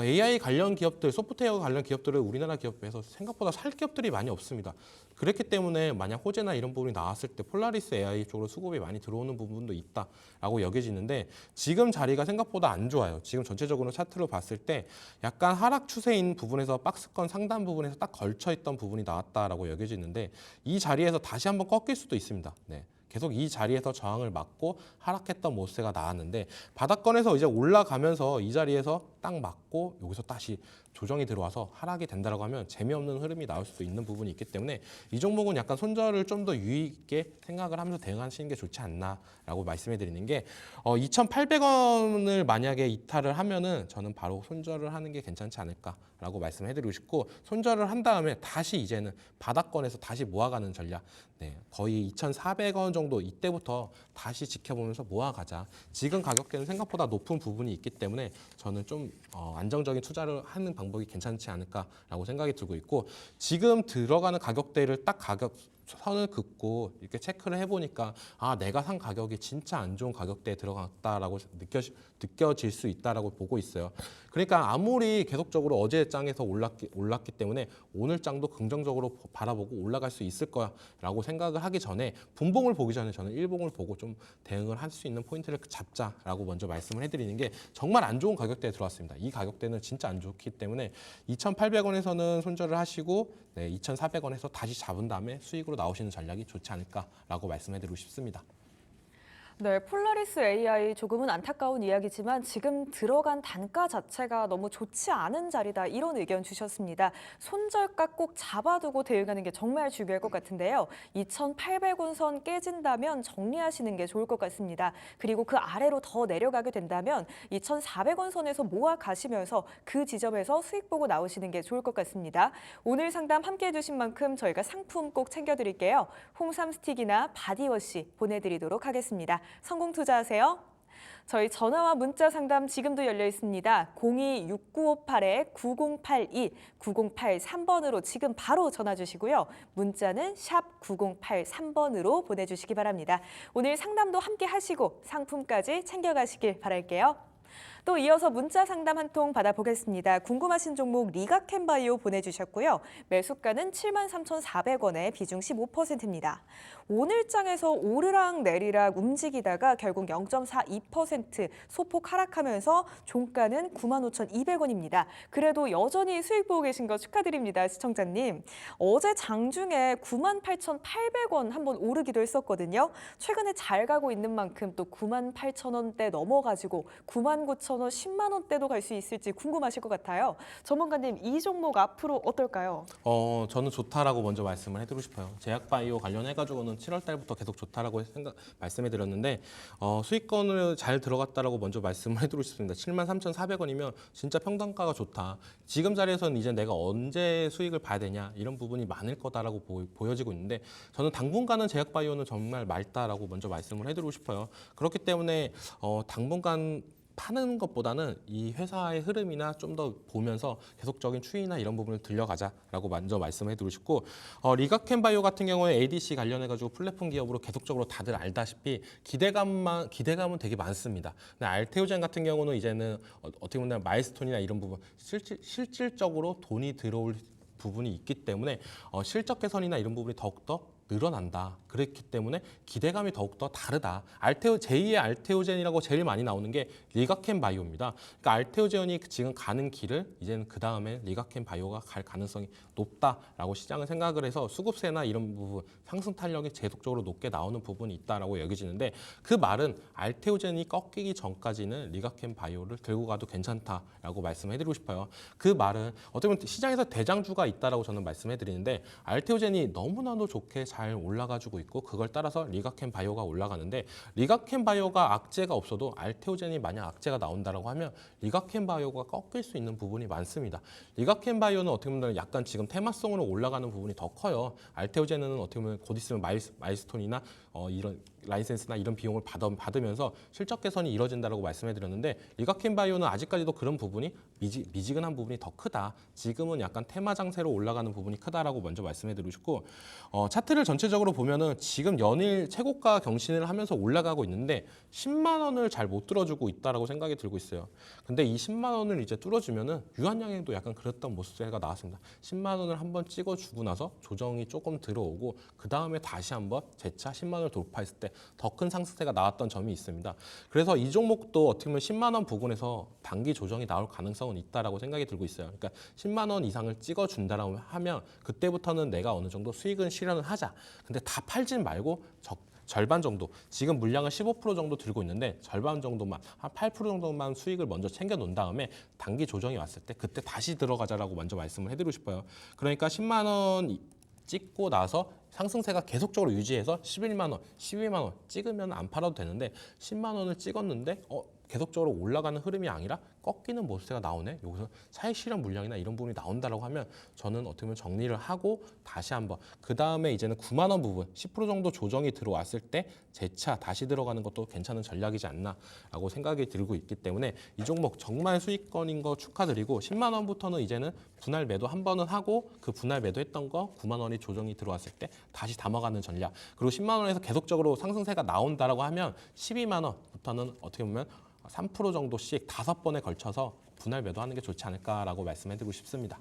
AI 관련 기업들, 소프트웨어 관련 기업들을 우리나라 기업에서 생각보다 살 기업들이 많이 없습니다. 그렇기 때문에 만약 호재나 이런 부분이 나왔을 때 폴라리스 AI 쪽으로 수급이 많이 들어오는 부분도 있다라고 여겨지는데 지금 자리가 생각보다 안 좋아요. 지금 전체적으로 차트로 봤을 때 약간 하락 추세인 부분에서 박스권 상단 부분에서 딱 걸쳐 있던 부분이 나왔다라고 여겨지는데 이 자리에서 다시 한번 꺾일 수도 있습니다. 네. 계속 이 자리에서 저항을 맞고 하락했던 모습세가 나왔는데 바닥권에서 이제 올라가면서 이 자리에서 딱 맞고 여기서 다시 조정이 들어와서 하락이 된다라고 하면 재미없는 흐름이 나올 수도 있는 부분이 있기 때문에 이 종목은 약간 손절을 좀 더 유의 있게 생각을 하면서 대응하시는 게 좋지 않나라고 말씀해 드리는 게 2,800원을 만약에 이탈을 하면은 저는 바로 손절을 하는 게 괜찮지 않을까라고 말씀해 드리고 싶고 손절을 한 다음에 다시 이제는 바닥권에서 다시 모아가는 전략 거의 2,400원 정도 이때부터 다시 지켜보면서 모아가자. 지금 가격대는 생각보다 높은 부분이 있기 때문에 저는 좀 안정적인 투자를 하는 방법이 괜찮지 않을까라고 생각이 들고 있고 지금 들어가는 가격대를 딱 선을 긋고 이렇게 체크를 해보니까 아 내가 산 가격이 진짜 안 좋은 가격대에 들어갔다라고 느껴질 수 있다라고 보고 있어요. 그러니까 아무리 계속적으로 어제 장에서 올랐기 때문에 오늘 장도 긍정적으로 바라보고 올라갈 수 있을 거야라고 생각을 하기 전에 분봉을 보기 전에 저는 일봉을 보고 좀 대응을 할 수 있는 포인트를 잡자라고 먼저 말씀을 해드리는 게 정말 안 좋은 가격대에 들어왔습니다. 이 가격대는 진짜 안 좋기 때문에 2,800원에서는 손절을 하시고 2,400원에서 다시 잡은 다음에 수익으로 나오시는 전략이 좋지 않을까라고 말씀해드리고 싶습니다. 네, 폴라리스 AI 조금은 안타까운 이야기지만 지금 들어간 단가 자체가 너무 좋지 않은 자리다 이런 의견 주셨습니다. 손절가 꼭 잡아두고 대응하는 게 정말 중요할 것 같은데요. 2,800원 선 깨진다면 정리하시는 게 좋을 것 같습니다. 그리고 그 아래로 더 내려가게 된다면 2,400원 선에서 모아 가시면서 그 지점에서 수익 보고 나오시는 게 좋을 것 같습니다. 오늘 상담 함께해 주신 만큼 저희가 상품 꼭 챙겨드릴게요. 홍삼 스틱이나 바디워시 보내드리도록 하겠습니다. 성공 투자하세요. 저희 전화와 문자 상담 지금도 열려 있습니다. 026958-9082, 9083번으로 지금 바로 전화 주시고요. 문자는 샵 9083번으로 보내주시기 바랍니다. 오늘 상담도 함께 하시고 상품까지 챙겨가시길 바랄게요. 또 이어서 문자 상담 한 통 받아보겠습니다. 궁금하신 종목 리가캔바이오 보내주셨고요. 매수가는 73,400원에 비중 15%입니다. 오늘 장에서 오르락 내리락 움직이다가 결국 0.42% 소폭 하락하면서 종가는 95,200원입니다. 그래도 여전히 수익 보고 계신 거 축하드립니다, 시청자님. 어제 장중에 98,800원 한번 오르기도 했었거든요. 최근에 잘 가고 있는 만큼 또 98,000원대 넘어가지고 99,000원, 10만 원대도 갈 수 있을지 궁금하실 것 같아요. 전문가님, 이 종목 앞으로 어떨까요? 저는 좋다라고 먼저 말씀을 해드리고 싶어요. 제약바이오 관련해가지고는 7월 달부터 계속 좋다라고 말씀해드렸는데 수익권을 잘 들어갔다라고 먼저 말씀을 해드리고 싶습니다. 73,400원이면 진짜 평단가가 좋다. 지금 자리에서는 이제 내가 언제 수익을 봐야 되냐 이런 부분이 많을 거다라고 보여지고 있는데 저는 당분간은 제약바이오는 정말 맑다라고 먼저 말씀을 해드리고 싶어요. 그렇기 때문에 당분간 파는 것보다는 이 회사의 흐름이나 좀 더 보면서 계속적인 추이나 이런 부분을 들려가자라고 먼저 말씀해 드리고 싶고 리가캔바이오 같은 경우에 ADC 관련해가지고 플랫폼 기업으로 계속적으로 다들 알다시피 기대감은 되게 많습니다. 근데 알테오젠 같은 경우는 이제는 어떻게 보면 마일스톤이나 이런 부분 실질적으로 돈이 들어올 부분이 있기 때문에 실적 개선이나 이런 부분이 더욱더 늘어난다. 그렇기 때문에 기대감이 더욱더 다르다. 제2의 알테오젠이라고 제일 많이 나오는 게 리가캔 바이오입니다. 그러니까 알테오젠이 지금 가는 길을 이제는 그 다음에 리가캔 바이오가 갈 가능성이 높다라고 시장은 생각을 해서 수급세나 이런 부분 상승 탄력이 계속적으로 높게 나오는 부분이 있다라고 여겨지는데 그 말은 알테오젠이 꺾이기 전까지는 리가캔 바이오를 들고 가도 괜찮다라고 말씀해드리고 싶어요. 그 말은 어떻게 보면 시장에서 대장주가 있다라고 저는 말씀해드리는데 알테오젠이 너무나도 좋게 잘 올라가지고 있고 그걸 따라서 리가캔 바이오가 올라가는데 리가캔 바이오가 악재가 없어도 알테오젠이 만약 악재가 나온다라고 하면 리가캔 바이오가 꺾일 수 있는 부분이 많습니다. 리가캔 바이오는 어떻게 보면 약간 지금 테마성으로 올라가는 부분이 더 커요. 알테오젠은 어떻게 보면 곧 있으면 마일스톤이나 이런 라이센스나 이런 비용을 받으면서 실적 개선이 이뤄진다라고 말씀해드렸는데 리가캔 바이오는 아직까지도 그런 부분이 미지근한 부분이 더 크다. 지금은 약간 테마 장세로 올라가는 부분이 크다라고 먼저 말씀해드리고 싶고 차트를 전체적으로 보면은 지금 연일 최고가 경신을 하면서 올라가고 있는데 10만 원을 잘 못 뚫어주고 있다라고 생각이 들고 있어요. 근데 이 10만 원을 이제 뚫어주면은 유한양행도 약간 그랬던 모습가 나왔습니다. 10만 원을 한번 찍어주고 나서 조정이 조금 들어오고 그 다음에 다시 한번 재차 10만 원을 돌파했을 때 더 큰 상승세가 나왔던 점이 있습니다. 그래서 이 종목도 어떻게 보면 10만 원 부근에서 단기 조정이 나올 가능성은 있다라고 생각이 들고 있어요. 그러니까 10만 원 이상을 찍어준다라고 하면 그때부터는 내가 어느 정도 수익은 실현을 하자. 근데 다 팔진 말고 절반 정도, 지금 물량을 15% 정도 들고 있는데 절반 정도만, 한 8% 정도만 수익을 먼저 챙겨 놓은 다음에 단기 조정이 왔을 때 그때 다시 들어가자라고 먼저 말씀을 해드리고 싶어요. 그러니까 10만 원 찍고 나서 상승세가 계속적으로 유지해서 11만 원, 12만 원 찍으면 안 팔아도 되는데 10만 원을 찍었는데 계속적으로 올라가는 흐름이 아니라 꺾이는 모습세가 나오네. 여기서 차익 실현 물량이나 이런 부분이 나온다라고 하면 저는 어떻게 보면 정리를 하고 다시 한번 그 다음에 이제는 9만 원 부분 10% 정도 조정이 들어왔을 때 재차 다시 들어가는 것도 괜찮은 전략이지 않나라고 생각이 들고 있기 때문에 이 종목 정말 수익권인 거 축하드리고 10만 원부터는 이제는 분할 매도 한 번은 하고 그 분할 매도했던 거 9만 원이 조정이 들어왔을 때 다시 담아가는 전략. 그리고 10만 원에서 계속적으로 상승세가 나온다라고 하면 12만 원부터는 어떻게 보면 3% 정도씩 5번에 걸쳐서 분할 매도하는 게 좋지 않을까라고 말씀해드리고 싶습니다.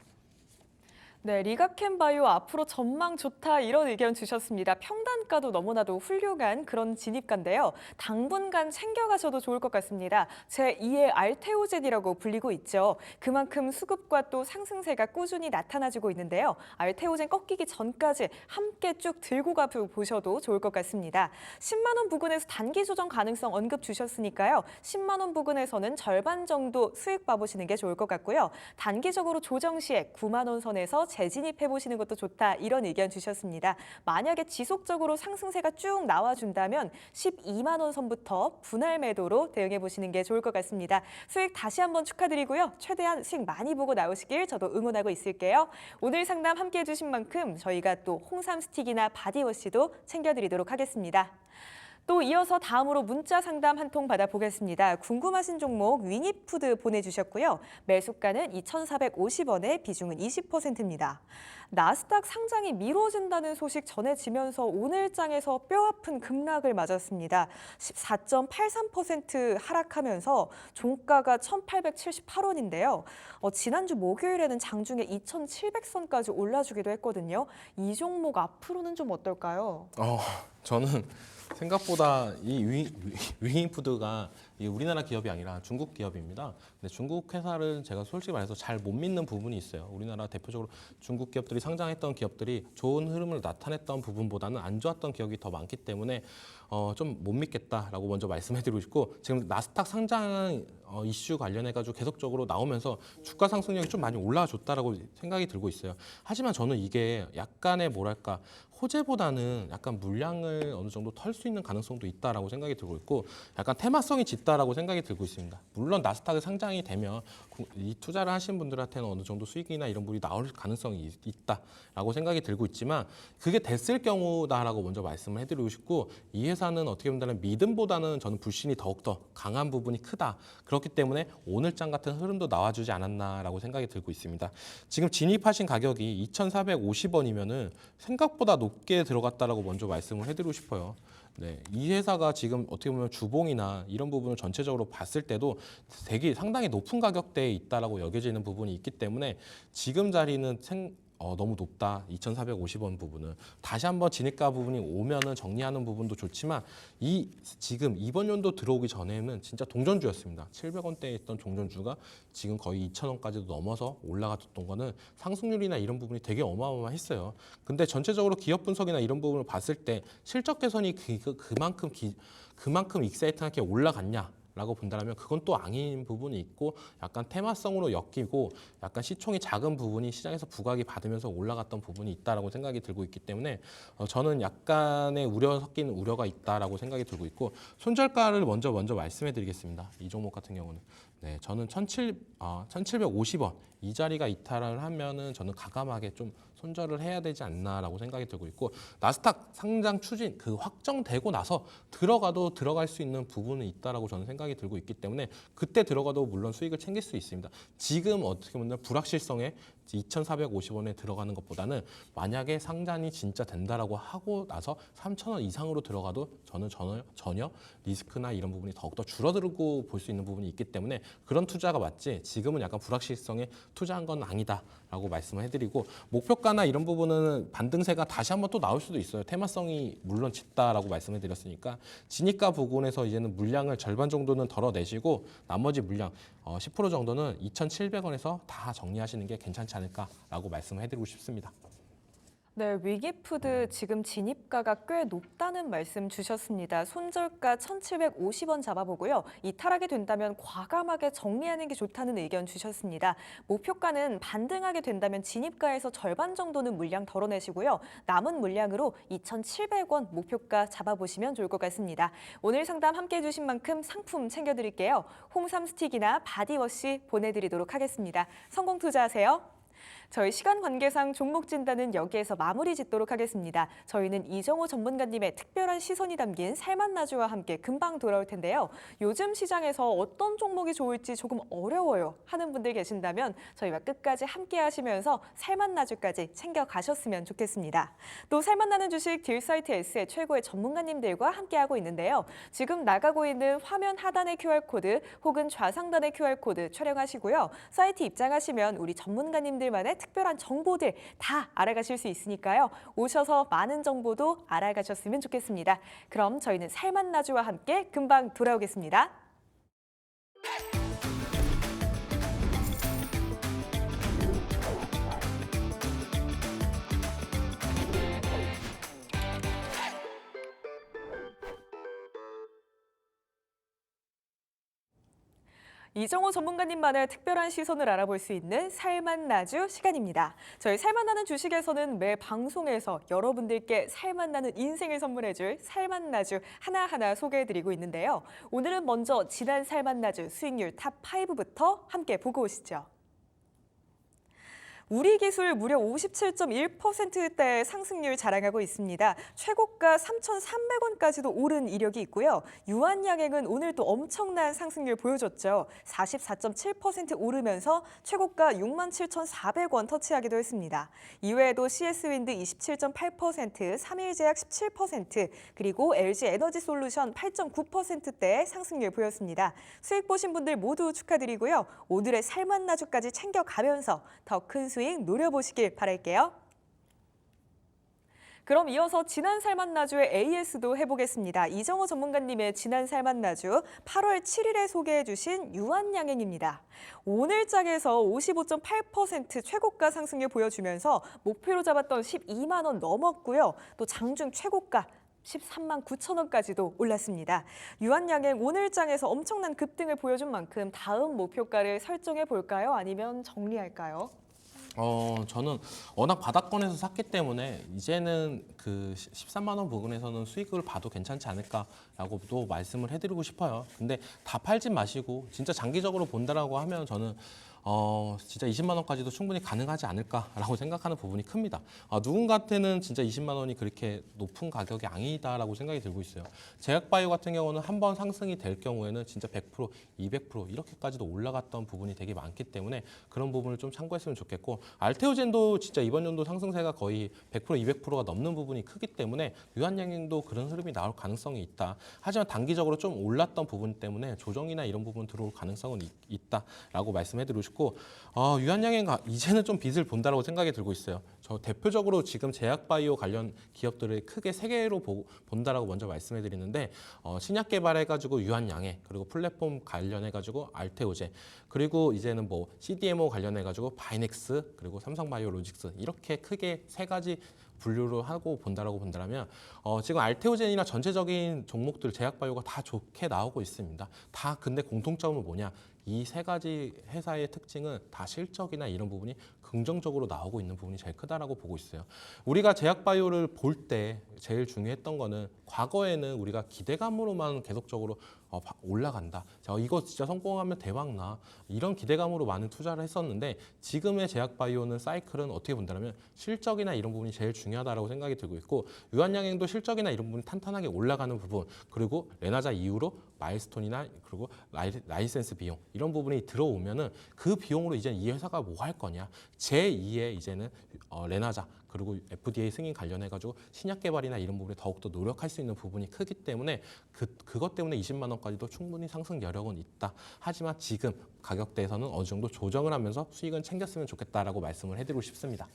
네, 리가캠바이오 앞으로 전망 좋다 이런 의견 주셨습니다. 평단가도 너무나도 훌륭한 그런 진입가인데요. 당분간 챙겨가셔도 좋을 것 같습니다. 제2의 알테오젠이라고 불리고 있죠. 그만큼 수급과 또 상승세가 꾸준히 나타나주고 있는데요. 알테오젠 꺾이기 전까지 함께 쭉 들고 가보셔도 좋을 것 같습니다. 10만 원 부근에서 단기 조정 가능성 언급 주셨으니까요. 10만 원 부근에서는 절반 정도 수익 봐보시는 게 좋을 것 같고요. 단기적으로 조정 시에 9만 원 선에서 재진입해보시는 것도 좋다 이런 의견 주셨습니다. 만약에 지속적으로 상승세가 쭉 나와준다면 12만 원 선부터 분할 매도로 대응해보시는 게 좋을 것 같습니다. 수익 다시 한번 축하드리고요. 최대한 수익 많이 보고 나오시길 저도 응원하고 있을게요. 오늘 상담 함께해 주신 만큼 저희가 또 홍삼 스틱이나 바디워시도 챙겨드리도록 하겠습니다. 또 이어서 다음으로 문자 상담 한 통 받아보겠습니다. 궁금하신 종목 위니푸드 보내주셨고요. 매수가는 2,450원에 비중은 20%입니다. 나스닥 상장이 미뤄진다는 소식 전해지면서 오늘 장에서 뼈아픈 급락을 맞았습니다. 14.83% 하락하면서 종가가 1,878원인데요. 지난주 목요일에는 장중에 2,700선까지 올라주기도 했거든요. 이 종목 앞으로는 좀 어떨까요? 저는 생각보다 이 위잉푸드가 우리나라 기업이 아니라 중국 기업입니다. 근데 중국 회사를 제가 솔직히 말해서 잘 못 믿는 부분이 있어요. 우리나라 대표적으로 중국 기업들이 상장했던 기업들이 좋은 흐름을 나타냈던 부분보다는 안 좋았던 기업이 더 많기 때문에 좀 못 믿겠다라고 먼저 말씀해드리고 싶고 지금 나스닥 상장 이슈 관련해가지고 계속적으로 나오면서 주가 상승력이 좀 많이 올라와줬다라고 생각이 들고 있어요. 하지만 저는 이게 약간의 뭐랄까 호재보다는 약간 물량을 어느 정도 털 수 있는 가능성도 있다라고 생각이 들고 있고 약간 테마성이 짙다라고 생각이 들고 있습니다. 물론 나스닥에 상장이 되면 이 투자를 하신 분들한테는 어느 정도 수익이나 이런 부분이 나올 가능성이 있다라고 생각이 들고 있지만 그게 됐을 경우다라고 먼저 말씀을 해드리고 싶고 이 회사는 어떻게 보면 믿음보다는 저는 불신이 더욱더 강한 부분이 크다. 그렇기 때문에 오늘 장 같은 흐름도 나와주지 않았나라고 생각이 들고 있습니다. 지금 진입하신 가격이 2,450원이면은 생각보다 높게 들어갔다라고 먼저 말씀을 해드리고 싶어요. 네, 이 회사가 지금 어떻게 보면 주봉이나 이런 부분을 전체적으로 봤을 때도 되게 상당히 높은 가격대에 있다라고 여겨지는 부분이 있기 때문에 지금 자리는 너무 높다. 2,450원 부분은 다시 한번 진입가 부분이 오면은 정리하는 부분도 좋지만 지금 이번 연도 들어오기 전에는 진짜 동전주였습니다. 700원대에 있던 동전주가 지금 거의 2,000원까지도 넘어서 올라갔던 거는 상승률이나 이런 부분이 되게 어마어마했어요. 근데 전체적으로 기업 분석이나 이런 부분을 봤을 때 실적 개선이 그만큼 익사이트하게 올라갔냐? 라고 본다면 그건 또 아닌 부분이 있고 약간 테마성으로 엮이고 약간 시총이 작은 부분이 시장에서 부각이 받으면서 올라갔던 부분이 있다라고 생각이 들고 있기 때문에 저는 약간의 우려 섞인 우려가 있다라고 생각이 들고 있고 손절가를 먼저 말씀해 드리겠습니다. 이 종목 같은 경우는 네, 저는 1,750원 이 자리가 이탈을 하면은 저는 과감하게 좀 손절을 해야 되지 않나라고 생각이 들고 있고 나스닥 상장 추진 그 확정되고 나서 들어가도 들어갈 수 있는 부분은 있다라고 저는 생각이 들고 있기 때문에 그때 들어가도 물론 수익을 챙길 수 있습니다. 지금 어떻게 보면 불확실성에 2,450원에 들어가는 것보다는 만약에 상장이 진짜 된다라고 하고 나서 3,000원 이상으로 들어가도 저는 전혀 리스크나 이런 부분이 더욱더 줄어들고 볼 수 있는 부분이 있기 때문에 그런 투자가 맞지 지금은 약간 불확실성에 투자한 건 아니다라고 말씀을 해드리고 목표가나 이런 부분은 반등세가 다시 한번 또 나올 수도 있어요. 테마성이 물론 짙다라고 말씀을 드렸으니까 진입가 부분에서 이제는 물량을 절반 정도는 덜어내시고 나머지 물량 10% 정도는 2,700원에서 다 정리하시는 게 괜찮지 않을까라고 말씀을 해드리고 싶습니다. 네, 위기푸드 지금 진입가가 꽤 높다는 말씀 주셨습니다. 손절가 1,750원 잡아보고요. 이탈하게 된다면 과감하게 정리하는 게 좋다는 의견 주셨습니다. 목표가는 반등하게 된다면 진입가에서 절반 정도는 물량 덜어내시고요. 남은 물량으로 2,700원 목표가 잡아보시면 좋을 것 같습니다. 오늘 상담 함께해 주신 만큼 상품 챙겨드릴게요. 홍삼 스틱이나 바디워시 보내드리도록 하겠습니다. 성공 투자하세요. 저희 시간 관계상 종목 진단은 여기에서 마무리 짓도록 하겠습니다. 저희는 이정호 전문가님의 특별한 시선이 담긴 살맛나주와 함께 금방 돌아올 텐데요. 요즘 시장에서 어떤 종목이 좋을지 조금 어려워요 하는 분들 계신다면 저희와 끝까지 함께 하시면서 살맛나주까지 챙겨가셨으면 좋겠습니다. 또 살맛나는 주식 딜사이트 S의 최고의 전문가님들과 함께하고 있는데요. 지금 나가고 있는 화면 하단의 QR코드 혹은 좌상단의 QR코드 촬영하시고요. 사이트 입장하시면 우리 전문가님들만의 특별한 정보들 다 알아가실 수 있으니까요. 오셔서 많은 정보도 알아가셨으면 좋겠습니다. 그럼 저희는 살맛나주와 함께 금방 돌아오겠습니다. 이정호 전문가님만의 특별한 시선을 알아볼 수 있는 살맛나주 시간입니다. 저희 살맛나는 주식에서는 매 방송에서 여러분들께 살맛나는 인생을 선물해줄 살맛나주 하나하나 소개해드리고 있는데요. 오늘은 먼저 지난 살맛나주 수익률 탑 5부터 함께 보고 오시죠. 우리 기술 무려 57.1%대의 상승률 자랑하고 있습니다. 최고가 3,300원까지도 오른 이력이 있고요. 유한양행은 오늘 또 엄청난 상승률 보여줬죠. 44.7% 오르면서 최고가 67,400원 터치하기도 했습니다. 이외에도 CS윈드 27.8%, 삼일제약 17%, 그리고 LG에너지솔루션 8.9%대의 상승률 보였습니다. 수익 보신 분들 모두 축하드리고요. 오늘의 살맛나주까지 챙겨가면서 더 큰 수익 노려보시길 바랄게요. 그럼 이어서 지난 살맛나주의 AS도 해보겠습니다. 이정호 전문가님의 지난 살맛나주 8월 7일에 소개해 주신 유한양행입니다. 오늘장에서 55.8% 최고가 상승률 보여주면서 목표로 잡았던 12만 원 넘었고요. 또 장중 최고가 13만 9천 원까지도 올랐습니다. 유한양행 오늘장에서 엄청난 급등을 보여준 만큼 다음 목표가를 설정해 볼까요? 아니면 정리할까요? 저는 워낙 바닥권에서 샀기 때문에 이제는 그 13만 원 부근에서는 수익을 봐도 괜찮지 않을까라고도 말씀을 해드리고 싶어요. 근데 다 팔진 마시고 진짜 장기적으로 본다라고 하면 저는 진짜 20만 원까지도 충분히 가능하지 않을까라고 생각하는 부분이 큽니다. 누군가한테는 진짜 20만 원이 그렇게 높은 가격이 아니다라고 생각이 들고 있어요. 제약바이오 같은 경우는 한번 상승이 될 경우에는 진짜 100%, 200% 이렇게까지도 올라갔던 부분이 되게 많기 때문에 그런 부분을 좀 참고했으면 좋겠고 알테오젠도 진짜 이번 연도 상승세가 거의 100%, 200%가 넘는 부분이 크기 때문에 유한양행도 그런 흐름이 나올 가능성이 있다. 하지만 단기적으로 좀 올랐던 부분 때문에 조정이나 이런 부분 들어올 가능성은 있다라고 말씀해드리고 싶고 유한양행 이제는 좀 빛을 본다라고 생각이 들고 있어요. 저 대표적으로 지금 제약바이오 관련 기업들을 크게 세 개로 본다라고 먼저 말씀해드리는데 신약 개발해가지고 유한양행 그리고 플랫폼 관련해가지고 알테오젠 그리고 이제는 뭐 CDMO 관련해가지고 바이넥스 그리고 삼성바이오로직스 이렇게 크게 세 가지 분류를 하고 본다면 지금 알테오젠이나 전체적인 종목들 제약바이오가 다 좋게 나오고 있습니다. 다 근데 공통점은 뭐냐? 이 세 가지 회사의 특징은 다 실적이나 이런 부분이 긍정적으로 나오고 있는 부분이 제일 크다라고 보고 있어요. 우리가 제약바이오를 볼 때 제일 중요했던 거는 과거에는 우리가 기대감으로만 계속적으로 올라간다. 이거 진짜 성공하면 대박나. 이런 기대감으로 많은 투자를 했었는데 지금의 제약바이오는 사이클은 어떻게 본다면 실적이나 이런 부분이 제일 중요하다고 생각이 들고 있고 유한양행도 실적이나 이런 부분이 탄탄하게 올라가는 부분 그리고 레나자 이후로 마일스톤이나 그리고 라이센스 비용 이런 부분이 들어오면은 그 비용으로 이제 이 회사가 뭐 할 거냐 제2의 이제는 레나자 그리고 FDA 승인 관련해가지고 신약 개발이나 이런 부분에 더욱더 노력할 수 있는 부분이 크기 때문에 그것 때문에 20만 원까지도 충분히 상승 여력은 있다. 하지만 지금 가격대에서는 어느 정도 조정을 하면서 수익은 챙겼으면 좋겠다라고 말씀을 해드리고 싶습니다.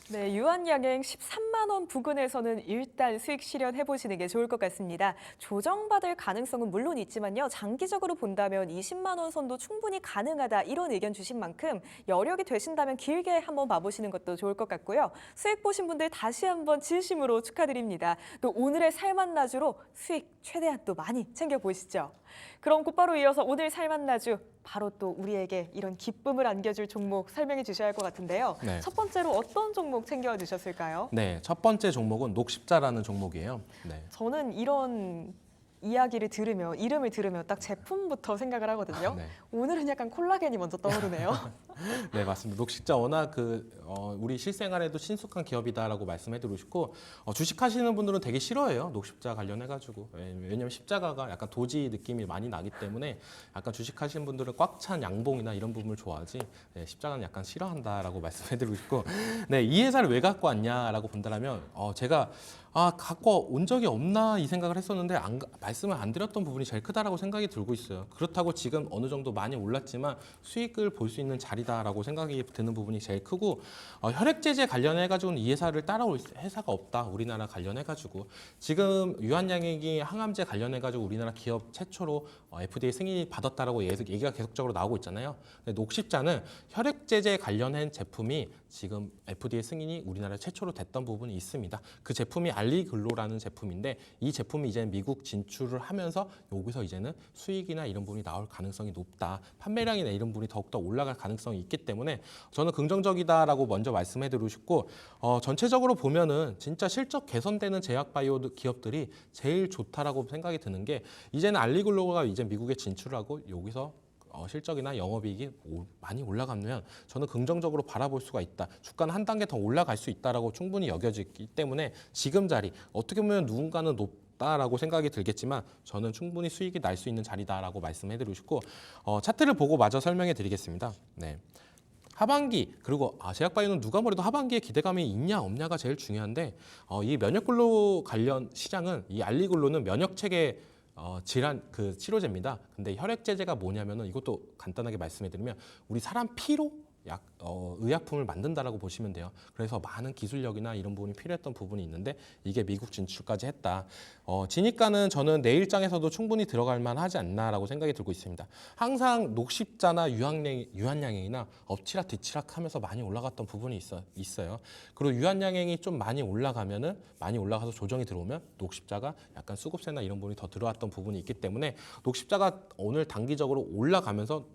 네, 유한양행 13만 원 부근에서는 일단 수익 실현해 보시는 게 좋을 것 같습니다. 조정받을 가능성은 물론 있지만요. 장기적으로 본다면 20만 원 선도 충분히 가능하다 이런 의견 주신 만큼 여력이 되신다면 길게 한번 봐보시는 것도 좋을 것 같고요. 수익 보신 분들 다시 한번 진심으로 축하드립니다. 또 오늘의 살만나주로 수익 최대한 또 많이 챙겨보시죠. 그럼 곧바로 이어서 오늘 살만나주 바로 또 우리에게 이런 기쁨을 안겨줄 종목 설명해 주셔야 할 것 같은데요. 네. 첫 번째로 어떤 종목 챙겨 주셨을까요? 네, 첫 번째 종목은 녹십자라는 종목이에요. 네. 저는 이런 이야기를 들으며 이름을 들으며 딱 제품부터 생각을 하거든요. 네. 오늘은 약간 콜라겐이 먼저 떠오르네요. 네, 맞습니다. 녹십자 워낙 우리 실생활에도 친숙한 기업이다라고 말씀해드리고 싶고 주식하시는 분들은 되게 싫어해요. 녹십자 관련해가지고 왜냐면 십자가가 약간 도지 느낌이 많이 나기 때문에 약간 주식하시는 분들은 꽉 찬 양봉이나 이런 부분을 좋아하지 십자가는 약간 싫어한다라고 말씀해드리고 싶고 네, 이 회사를 왜 갖고 왔냐라고 본다면 제가 갖고 온 적이 없나 이 생각을 했었는데 말씀을 안 드렸던 부분이 제일 크다라고 생각이 들고 있어요. 그렇다고 지금 어느 정도 많이 올랐지만 수익을 볼 수 있는 자리다라고 생각이 드는 부분이 제일 크고 혈액제제 관련해가지고는 이 회사를 따라올 회사가 없다. 우리나라 관련해가지고 지금 유한양액이 항암제 관련해가지고 우리나라 기업 최초로 FDA 승인이 받았다라고 얘기가 계속적으로 나오고 있잖아요. 근데 녹십자는 혈액제제 관련한 제품이 지금 FDA 승인이 우리나라 최초로 됐던 부분이 있습니다. 그 제품이 알리글로라는 제품인데 이 제품이 이제 미국 진출을 하면서 여기서 이제는 수익이나 이런 부분이 나올 가능성이 높다. 판매량이나 이런 부분이 더욱더 올라갈 가능성이 있기 때문에 저는 긍정적이다라고 먼저 말씀해드리고 싶고 전체적으로 보면은 진짜 실적 개선되는 제약바이오 기업들이 제일 좋다라고 생각이 드는 게 이제는 알리글로가 이제 미국에 진출하고 여기서 실적이나 영업이익이 많이 올라가면 저는 긍정적으로 바라볼 수가 있다. 주가는 한 단계 더 올라갈 수 있다라고 충분히 여겨지기 때문에 지금 자리 어떻게 보면 누군가는 높다라고 생각이 들겠지만 저는 충분히 수익이 날 수 있는 자리다라고 말씀해드리고 싶고 차트를 보고 마저 설명해드리겠습니다. 네. 하반기 그리고 제약바이오는 누가 뭐래도 하반기에 기대감이 있냐 없냐가 제일 중요한데 이 면역글로 관련 시장은 이 알리글로는 면역체계 질환 그 치료제입니다. 근데 혈액제제가 뭐냐면은 이것도 간단하게 말씀해드리면 우리 사람 피로 의약품을 만든다라고 보시면 돼요. 그래서 많은 기술력이나 이런 부분이 필요했던 부분이 있는데 이게 미국 진출까지 했다. 지니까는 저는 내일장에서도 충분히 들어갈 만하지 않나라고 생각이 들고 있습니다. 항상 녹십자나 유한양행이나 엎치락 뒤치락 하면서 많이 올라갔던 부분이 있어요. 그리고 유한양행이 좀 많이 올라가면은 많이 올라가서 조정이 들어오면 녹십자가 약간 수급세나 이런 부분이 더 들어왔던 부분이 있기 때문에 녹십자가 오늘 단기적으로 올라가면서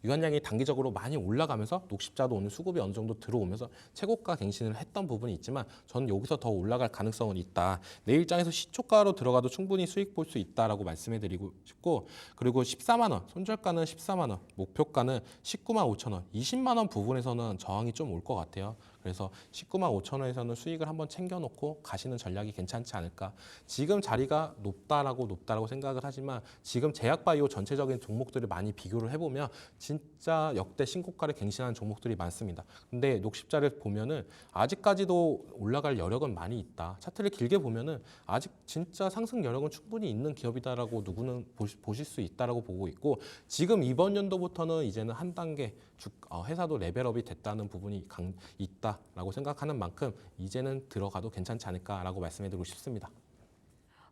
유한양이 단기적으로 많이 올라가면서 녹십자도 오늘 수급이 어느 정도 들어오면서 최고가 갱신을 했던 부분이 있지만 저는 여기서 더 올라갈 가능성은 있다. 내일장에서 시초가로 들어가도 충분히 수익 볼 수 있다라고 말씀해드리고 싶고 그리고 14만 원, 손절가는 14만 원, 목표가는 19만 5천 원, 20만 원 부분에서는 저항이 좀 올 것 같아요. 그래서 19만 5천 원에서는 수익을 한번 챙겨놓고 가시는 전략이 괜찮지 않을까. 지금 자리가 높다라고 생각을 하지만 지금 제약바이오 전체적인 종목들을 많이 비교를 해보면 진짜 역대 신고가를 갱신하는 종목들이 많습니다. 근데 녹십자를 보면은 아직까지도 올라갈 여력은 많이 있다. 차트를 길게 보면은 아직 진짜 상승 여력은 충분히 있는 기업이다라고 누구는 보실 수 있다라고 보고 있고 지금 이번 연도부터는 이제는 한 단계 회사도 레벨업이 됐다는 부분이 있다라고 생각하는 만큼 이제는 들어가도 괜찮지 않을까라고 말씀해드리고 싶습니다.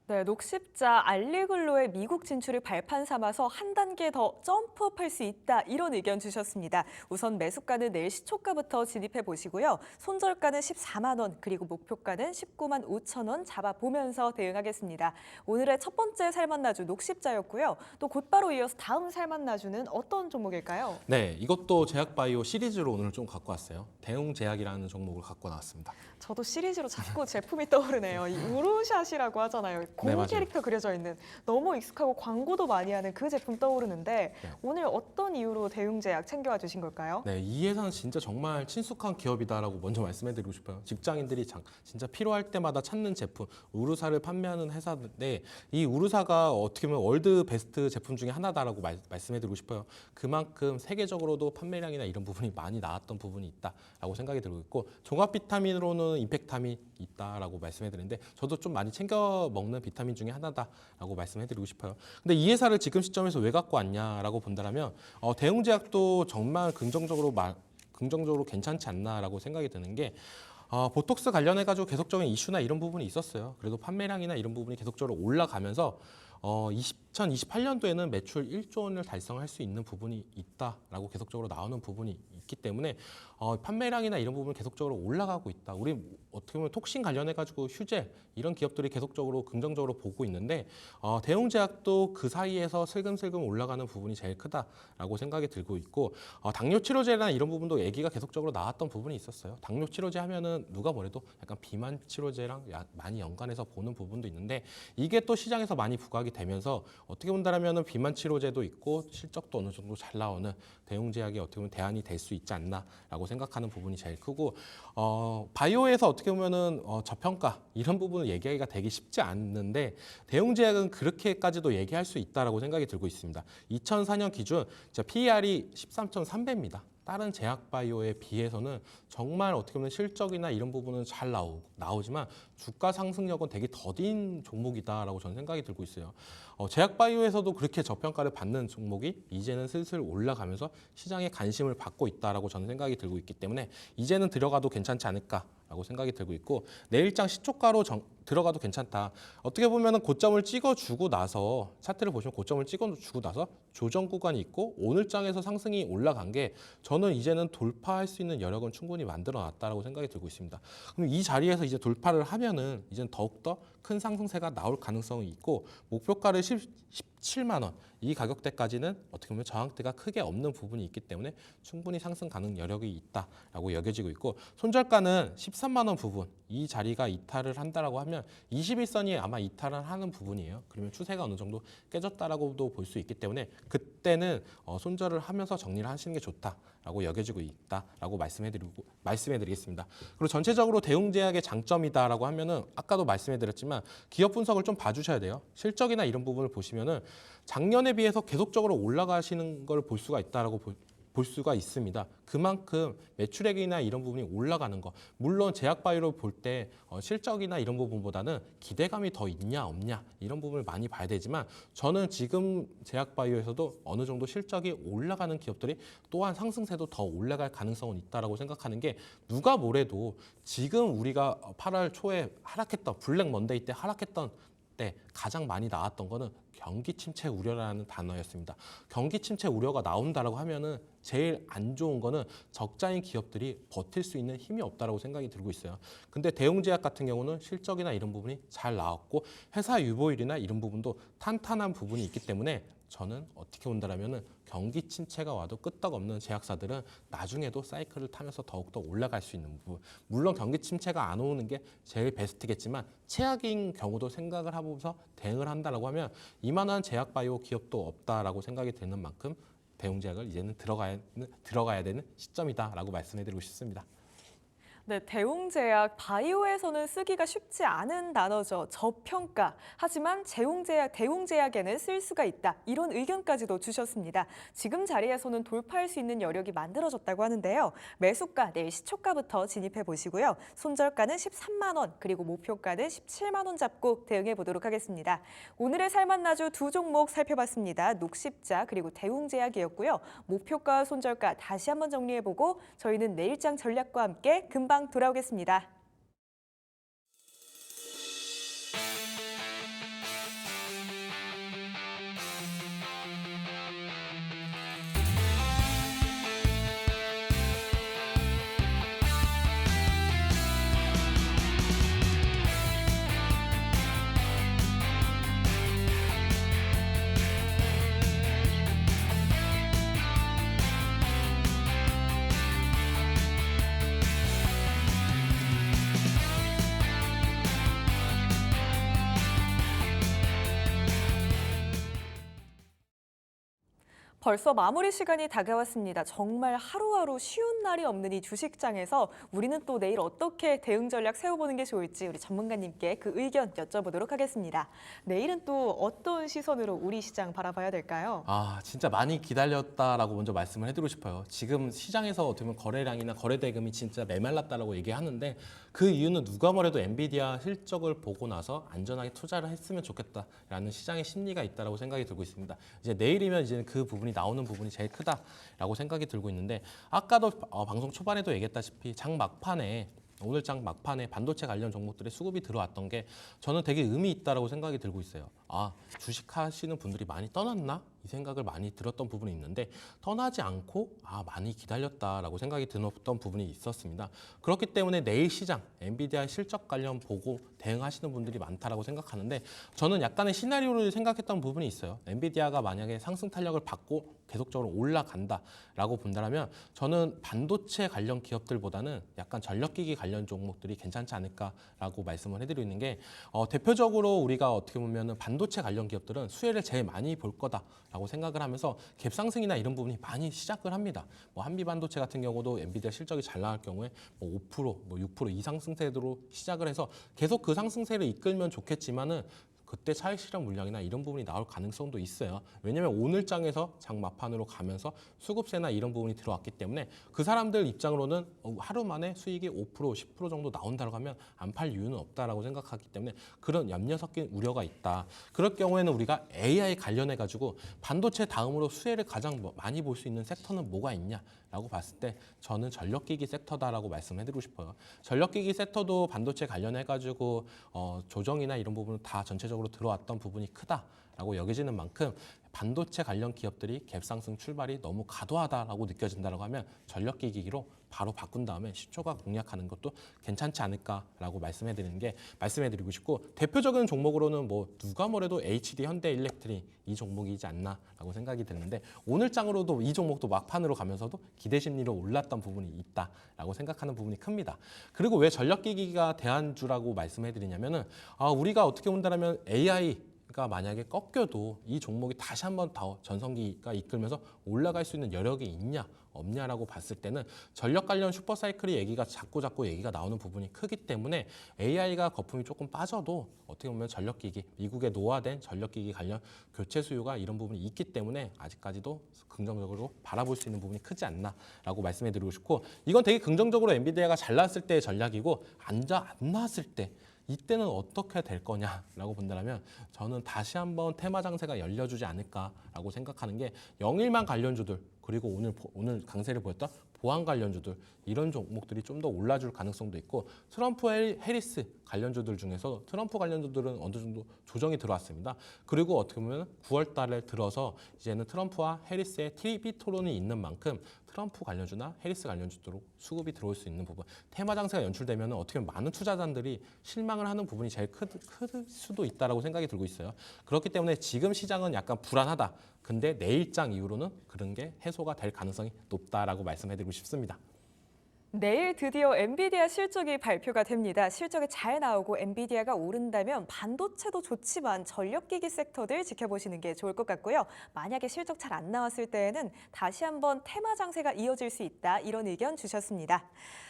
네, 녹십자 알리글로의 미국 진출을 발판 삼아서 한 단계 더 점프업할 수 있다 이런 의견 주셨습니다. 우선 매수가는 내일 시초가부터 진입해 보시고요. 손절가는 14만 원 그리고 목표가는 19만 5천 원 잡아보면서 대응하겠습니다. 오늘의 첫 번째 살만나주 녹십자였고요. 또 곧바로 이어서 다음 살만나주는 어떤 종목일까요? 네, 이것도 제약바이오 시리즈로 오늘 좀 갖고 왔어요. 대웅제약이라는 종목을 갖고 나왔습니다. 저도 시리즈로 자꾸 제품이 떠오르네요. 이 우루샷이라고 하잖아요. 공 맞아요. 캐릭터 그려져 있는 너무 익숙하고 광고도 많이 하는 그 제품 떠오르는데 오늘 어떤 이유로 대웅제약 챙겨와 주신 걸까요? 네, 이 회사는 진짜 정말 친숙한 기업이다라고 먼저 말씀해드리고 싶어요. 직장인들이 진짜 필요할 때마다 찾는 제품, 우루사를 판매하는 회사인데 이 우루사가 어떻게 보면 월드 베스트 제품 중에 하나다라고 말씀해드리고 싶어요. 그만큼 세계적으로도 판매량이나 이런 부분이 많이 나왔던 부분이 있다라고 생각이 들고 있고 종합 비타민으로는 임팩타민 있다라고 말씀해드리는데 저도 좀 많이 챙겨 먹는 비타민 중에 하나다라고 말씀해드리고 싶어요. 근데 이 회사를 지금 시점에서 왜 갖고 왔냐라고 본다면 대웅제약도 정말 긍정적으로 괜찮지 않나라고 생각이 드는 게 보톡스 관련해가지고 계속적인 이슈나 이런 부분이 있었어요. 그래도 판매량이나 이런 부분이 계속적으로 올라가면서 2028년도에는 매출 1조 원을 달성할 수 있는 부분이 있다라고 계속적으로 나오는 부분이 있기 때문에 판매량이나 이런 부분은 계속적으로 올라가고 있다. 우리 어떻게 보면 톡신 관련해가지고 휴재 이런 기업들이 계속적으로 긍정적으로 보고 있는데 대웅제약도 그 사이에서 슬금슬금 올라가는 부분이 제일 크다라고 생각이 들고 있고 당뇨 치료제나 이런 부분도 얘기가 계속적으로 나왔던 부분이 있었어요. 당뇨 치료제 하면은 누가 뭐래도 약간 비만 치료제랑 많이 연관해서 보는 부분도 있는데 이게 또 시장에서 많이 부각이 되면서 어떻게 본다라면은 비만 치료제도 있고 실적도 어느 정도 잘 나오는 대웅제약이 어떻게 보면 대안이 될 수 있지 않나라고 생각하는 부분이 제일 크고 바이오에서 어떻게 보면은 저평가 이런 부분을 얘기하기가 되게 쉽지 않는데 대웅제약은 그렇게까지도 얘기할 수 있다라고 생각이 들고 있습니다. 2004년 기준 PER이 13.3배입니다. 다른 제약 바이오에 비해서는 정말 어떻게 보면 실적이나 이런 부분은 잘 나오지만 주가 상승력은 되게 더딘 종목이다라고 저는 생각이 들고 있어요. 제약 바이오에서도 그렇게 저평가를 받는 종목이 이제는 슬슬 올라가면서 시장에 관심을 받고 있다라고 저는 생각이 들고 있기 때문에 이제는 들어가도 괜찮지 않을까라고 생각이 들고 있고 내일장 시초가로 들어가도 괜찮다. 어떻게 보면은 고점을 찍어주고 나서 차트를 보시면 고점을 찍어주고 나서 조정 구간이 있고 오늘장에서 상승이 올라간 게 저는 이제는 돌파할 수 있는 여력은 충분히 만들어놨다라고 생각이 들고 있습니다. 그럼 이 자리에서 이제 돌파를 하면은 이제는 더욱더 큰 상승세가 나올 가능성이 있고 목표가를 17만 원 이 가격대까지는 어떻게 보면 저항대가 크게 없는 부분이 있기 때문에 충분히 상승 가능 여력이 있다라고 여겨지고 있고 손절가는 13만 원 부분 이 자리가 이탈을 한다라고 하면 21선이 아마 이탈을 하는 부분이에요. 그러면 추세가 어느 정도 깨졌다라고도 볼 수 있기 때문에 그때는 손절을 하면서 정리를 하시는 게 좋다라고 여겨지고 있다라고 말씀해드리겠습니다. 그리고 전체적으로 대웅제약의 장점이다라고 하면은 아까도 말씀해드렸지만 기업 분석을 좀 봐주셔야 돼요. 실적이나 이런 부분을 보시면은 작년에 비해서 계속적으로 올라가시는 걸 볼 수가 있다라고 볼 수가 있습니다. 그만큼 매출액이나 이런 부분이 올라가는 거. 물론 제약바이오를 볼 때 실적이나 이런 부분보다는 기대감이 더 있냐 없냐 이런 부분을 많이 봐야 되지만 저는 지금 제약바이오에서도 어느 정도 실적이 올라가는 기업들이 또한 상승세도 더 올라갈 가능성은 있다라고 생각하는 게 누가 뭐래도 지금 우리가 8월 초에 하락했던 블랙 먼데이 때 하락했던 때 가장 많이 나왔던 거는 경기 침체 우려라는 단어였습니다. 경기 침체 우려가 나온다라고 하면은 제일 안 좋은 거는 적자인 기업들이 버틸 수 있는 힘이 없다라고 생각이 들고 있어요. 근데 대웅제약 같은 경우는 실적이나 이런 부분이 잘 나왔고 회사 유보율이나 이런 부분도 탄탄한 부분이 있기 때문에 저는 어떻게 본다라면은 경기 침체가 와도 끄떡없는 제약사들은 나중에도 사이클을 타면서 더욱더 올라갈 수 있는 부분. 물론 경기 침체가 안 오는 게 제일 베스트겠지만 최악인 경우도 생각을 하면서 대응을 한다라고 하면 이만한 제약바이오 기업도 없다라고 생각이 되는 만큼 대웅제약을 이제는 들어가야 되는 시점이다라고 말씀해드리고 싶습니다. 네, 대웅제약 바이오에서는 쓰기가 쉽지 않은 단어죠. 저평가. 하지만 대웅제약에는 쓸 수가 있다. 이런 의견까지도 주셨습니다. 지금 자리에서는 돌파할 수 있는 여력이 만들어졌다고 하는데요. 매수가 내일 시초가부터 진입해 보시고요. 손절가는 13만 원 그리고 목표가는 17만 원 잡고 대응해 보도록 하겠습니다. 오늘의 살맛나주 두 종목 살펴봤습니다. 녹십자 그리고 대웅제약이었고요. 목표가와 손절가 다시 한번 정리해 보고 저희는 내일장 전략과 함께 금방 돌아오겠습니다. 벌써 마무리 시간이 다가왔습니다. 정말 하루하루 쉬운 날이 없는 이 주식장에서 우리는 또 내일 어떻게 대응 전략 세워보는 게 좋을지 우리 전문가님께 그 의견 여쭤보도록 하겠습니다. 내일은 또 어떤 시선으로 우리 시장 바라봐야 될까요? 진짜 많이 기다렸다라고 먼저 말씀을 해드리고 싶어요. 지금 시장에서 어떻게 보면 거래량이나 거래 대금이 진짜 메말랐다라고 얘기하는데 그 이유는 누가 뭐래도 엔비디아 실적을 보고 나서 안전하게 투자를 했으면 좋겠다라는 시장의 심리가 있다라고 생각이 들고 있습니다. 이제 내일이면 이제 그 부분이 나오는 부분이 제일 크다라고 생각이 들고 있는데 아까도 방송 초반에도 얘기했다시피 장 막판에 오늘장 막판에 반도체 관련 종목들의 수급이 들어왔던 게 저는 되게 의미 있다라고 생각이 들고 있어요. 아, 주식하시는 분들이 많이 떠났나? 이 생각을 많이 들었던 부분이 있는데 떠나지 않고 많이 기다렸다라고 생각이 들었던 부분이 있었습니다. 그렇기 때문에 내일 시장 엔비디아 실적 관련 보고 대응하시는 분들이 많다라고 생각하는데 저는 약간의 시나리오를 생각했던 부분이 있어요. 엔비디아가 만약에 상승 탄력을 받고 계속적으로 올라간다라고 본다면 저는 반도체 관련 기업들보다는 약간 전력기기 관련 종목들이 괜찮지 않을까라고 말씀을 해드리고 있는 게 대표적으로 우리가 어떻게 보면 반도체 관련 기업들은 수혜를 제일 많이 볼 거다라고 생각을 하면서 갭 상승이나 이런 부분이 많이 시작을 합니다. 뭐 한비반도체 같은 경우도 엔비디아 실적이 잘 나갈 경우에 뭐 5%, 뭐 6% 이 상승세로 시작을 해서 계속 그 상승세를 이끌면 좋겠지만은 그때 차익 실현 물량이나 이런 부분이 나올 가능성도 있어요. 왜냐하면 오늘 장에서 장 막판으로 가면서 수급세나 이런 부분이 들어왔기 때문에 그 사람들 입장으로는 하루 만에 수익이 5%, 10% 정도 나온다고 하면 안 팔 이유는 없다라고 생각하기 때문에 그런 염려 섞인 우려가 있다. 그럴 경우에는 우리가 AI 관련해 가지고 반도체 다음으로 수혜를 가장 많이 볼 수 있는 섹터는 뭐가 있냐라고 봤을 때 저는 전력기기 섹터다라고 말씀해드리고 싶어요. 전력기기 섹터도 반도체 관련해 가지고 조정이나 이런 부분은 다 전체적으로 들어왔던 부분이 크다라고 여겨지는 만큼 반도체 관련 기업들이 갭상승 출발이 너무 과도하다라고 느껴진다고 하면 전력기기로 바로 바꾼 다음에 시초가 공략하는 것도 괜찮지 않을까라고 말씀해드리고 싶고 대표적인 종목으로는 뭐 누가 뭐래도 HD 현대일렉트릭 이 종목이지 않나라고 생각이 드는데 오늘 장으로도 이 종목도 막판으로 가면서도 기대 심리로 올랐던 부분이 있다라고 생각하는 부분이 큽니다. 그리고 왜 전력기기가 대안주라고 말씀해드리냐면은 우리가 어떻게 본다면 AI가 만약에 꺾여도 이 종목이 다시 한번 더 전성기가 이끌면서 올라갈 수 있는 여력이 있냐 없냐라고 봤을 때는 전력 관련 슈퍼사이클의 얘기가 자꾸 얘기가 나오는 부분이 크기 때문에 AI가 거품이 조금 빠져도 어떻게 보면 전력기기, 미국에 노화된 전력기기 관련 교체 수요가 이런 부분이 있기 때문에 아직까지도 긍정적으로 바라볼 수 있는 부분이 크지 않나라고 말씀해드리고 싶고 이건 되게 긍정적으로 엔비디아가 잘 나왔을 때의 전략이고 안 나왔을 때 이때는 어떻게 될 거냐라고 본다면 저는 다시 한번 테마 장세가 열려주지 않을까라고 생각하는 게 영일만 관련주들 그리고 오늘 강세를 보였던 보안 관련주들 이런 종목들이 좀 더 올라줄 가능성도 있고 트럼프 해리스 관련주들 중에서 트럼프 관련주들은 어느 정도 조정이 들어왔습니다. 그리고 어떻게 보면 9월 달에 들어서 이제는 트럼프와 해리스의 TV 토론이 있는 만큼 트럼프 관련주나 해리스 관련주로 수급이 들어올 수 있는 부분 테마 장세가 연출되면 어떻게 보면 많은 투자자들이 실망을 하는 부분이 제일 클 수도 있다라고 생각이 들고 있어요. 그렇기 때문에 지금 시장은 약간 불안하다. 근데 내일장 이후로는 그런 게 해소가 될 가능성이 높다라고 말씀해드리고 싶습니다. 내일 드디어 엔비디아 실적이 발표가 됩니다. 실적이 잘 나오고 엔비디아가 오른다면 반도체도 좋지만 전력기기 섹터들 지켜보시는 게 좋을 것 같고요. 만약에 실적 잘 안 나왔을 때에는 다시 한번 테마 장세가 이어질 수 있다. 이런 의견 주셨습니다.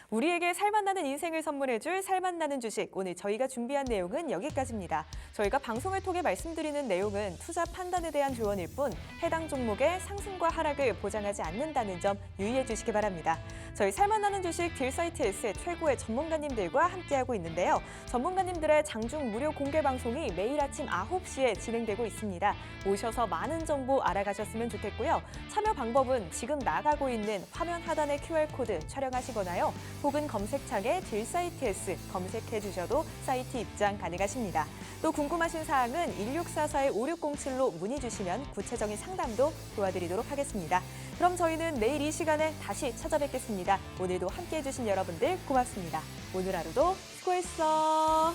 우리에게 살맛나는 인생을 선물해줄 살맛나는 주식. 오늘 저희가 준비한 내용은 여기까지입니다. 저희가 방송을 통해 말씀드리는 내용은 투자 판단에 대한 조언일 뿐 해당 종목의 상승과 하락을 보장하지 않는다는 점 유의해 주시기 바랍니다. 저희 살맛나는 주식 딜사이트에서 최고의 전문가님들과 함께하고 있는데요. 전문가님들의 장중 무료 공개 방송이 매일 아침 9시에 진행되고 있습니다. 오셔서 많은 정보 알아가셨으면 좋겠고요. 참여 방법은 지금 나가고 있는 화면 하단의 QR코드 촬영하시거나요. 혹은 검색창에 딜사이트S 검색해 주셔도 사이트 입장 가능하십니다. 또 궁금하신 사항은 1644-5607로 문의 주시면 구체적인 상담도 도와드리도록 하겠습니다. 그럼 저희는 내일 이 시간에 다시 찾아뵙겠습니다. 오늘도 함께해 주신 여러분들 고맙습니다. 오늘 하루도 수고했어.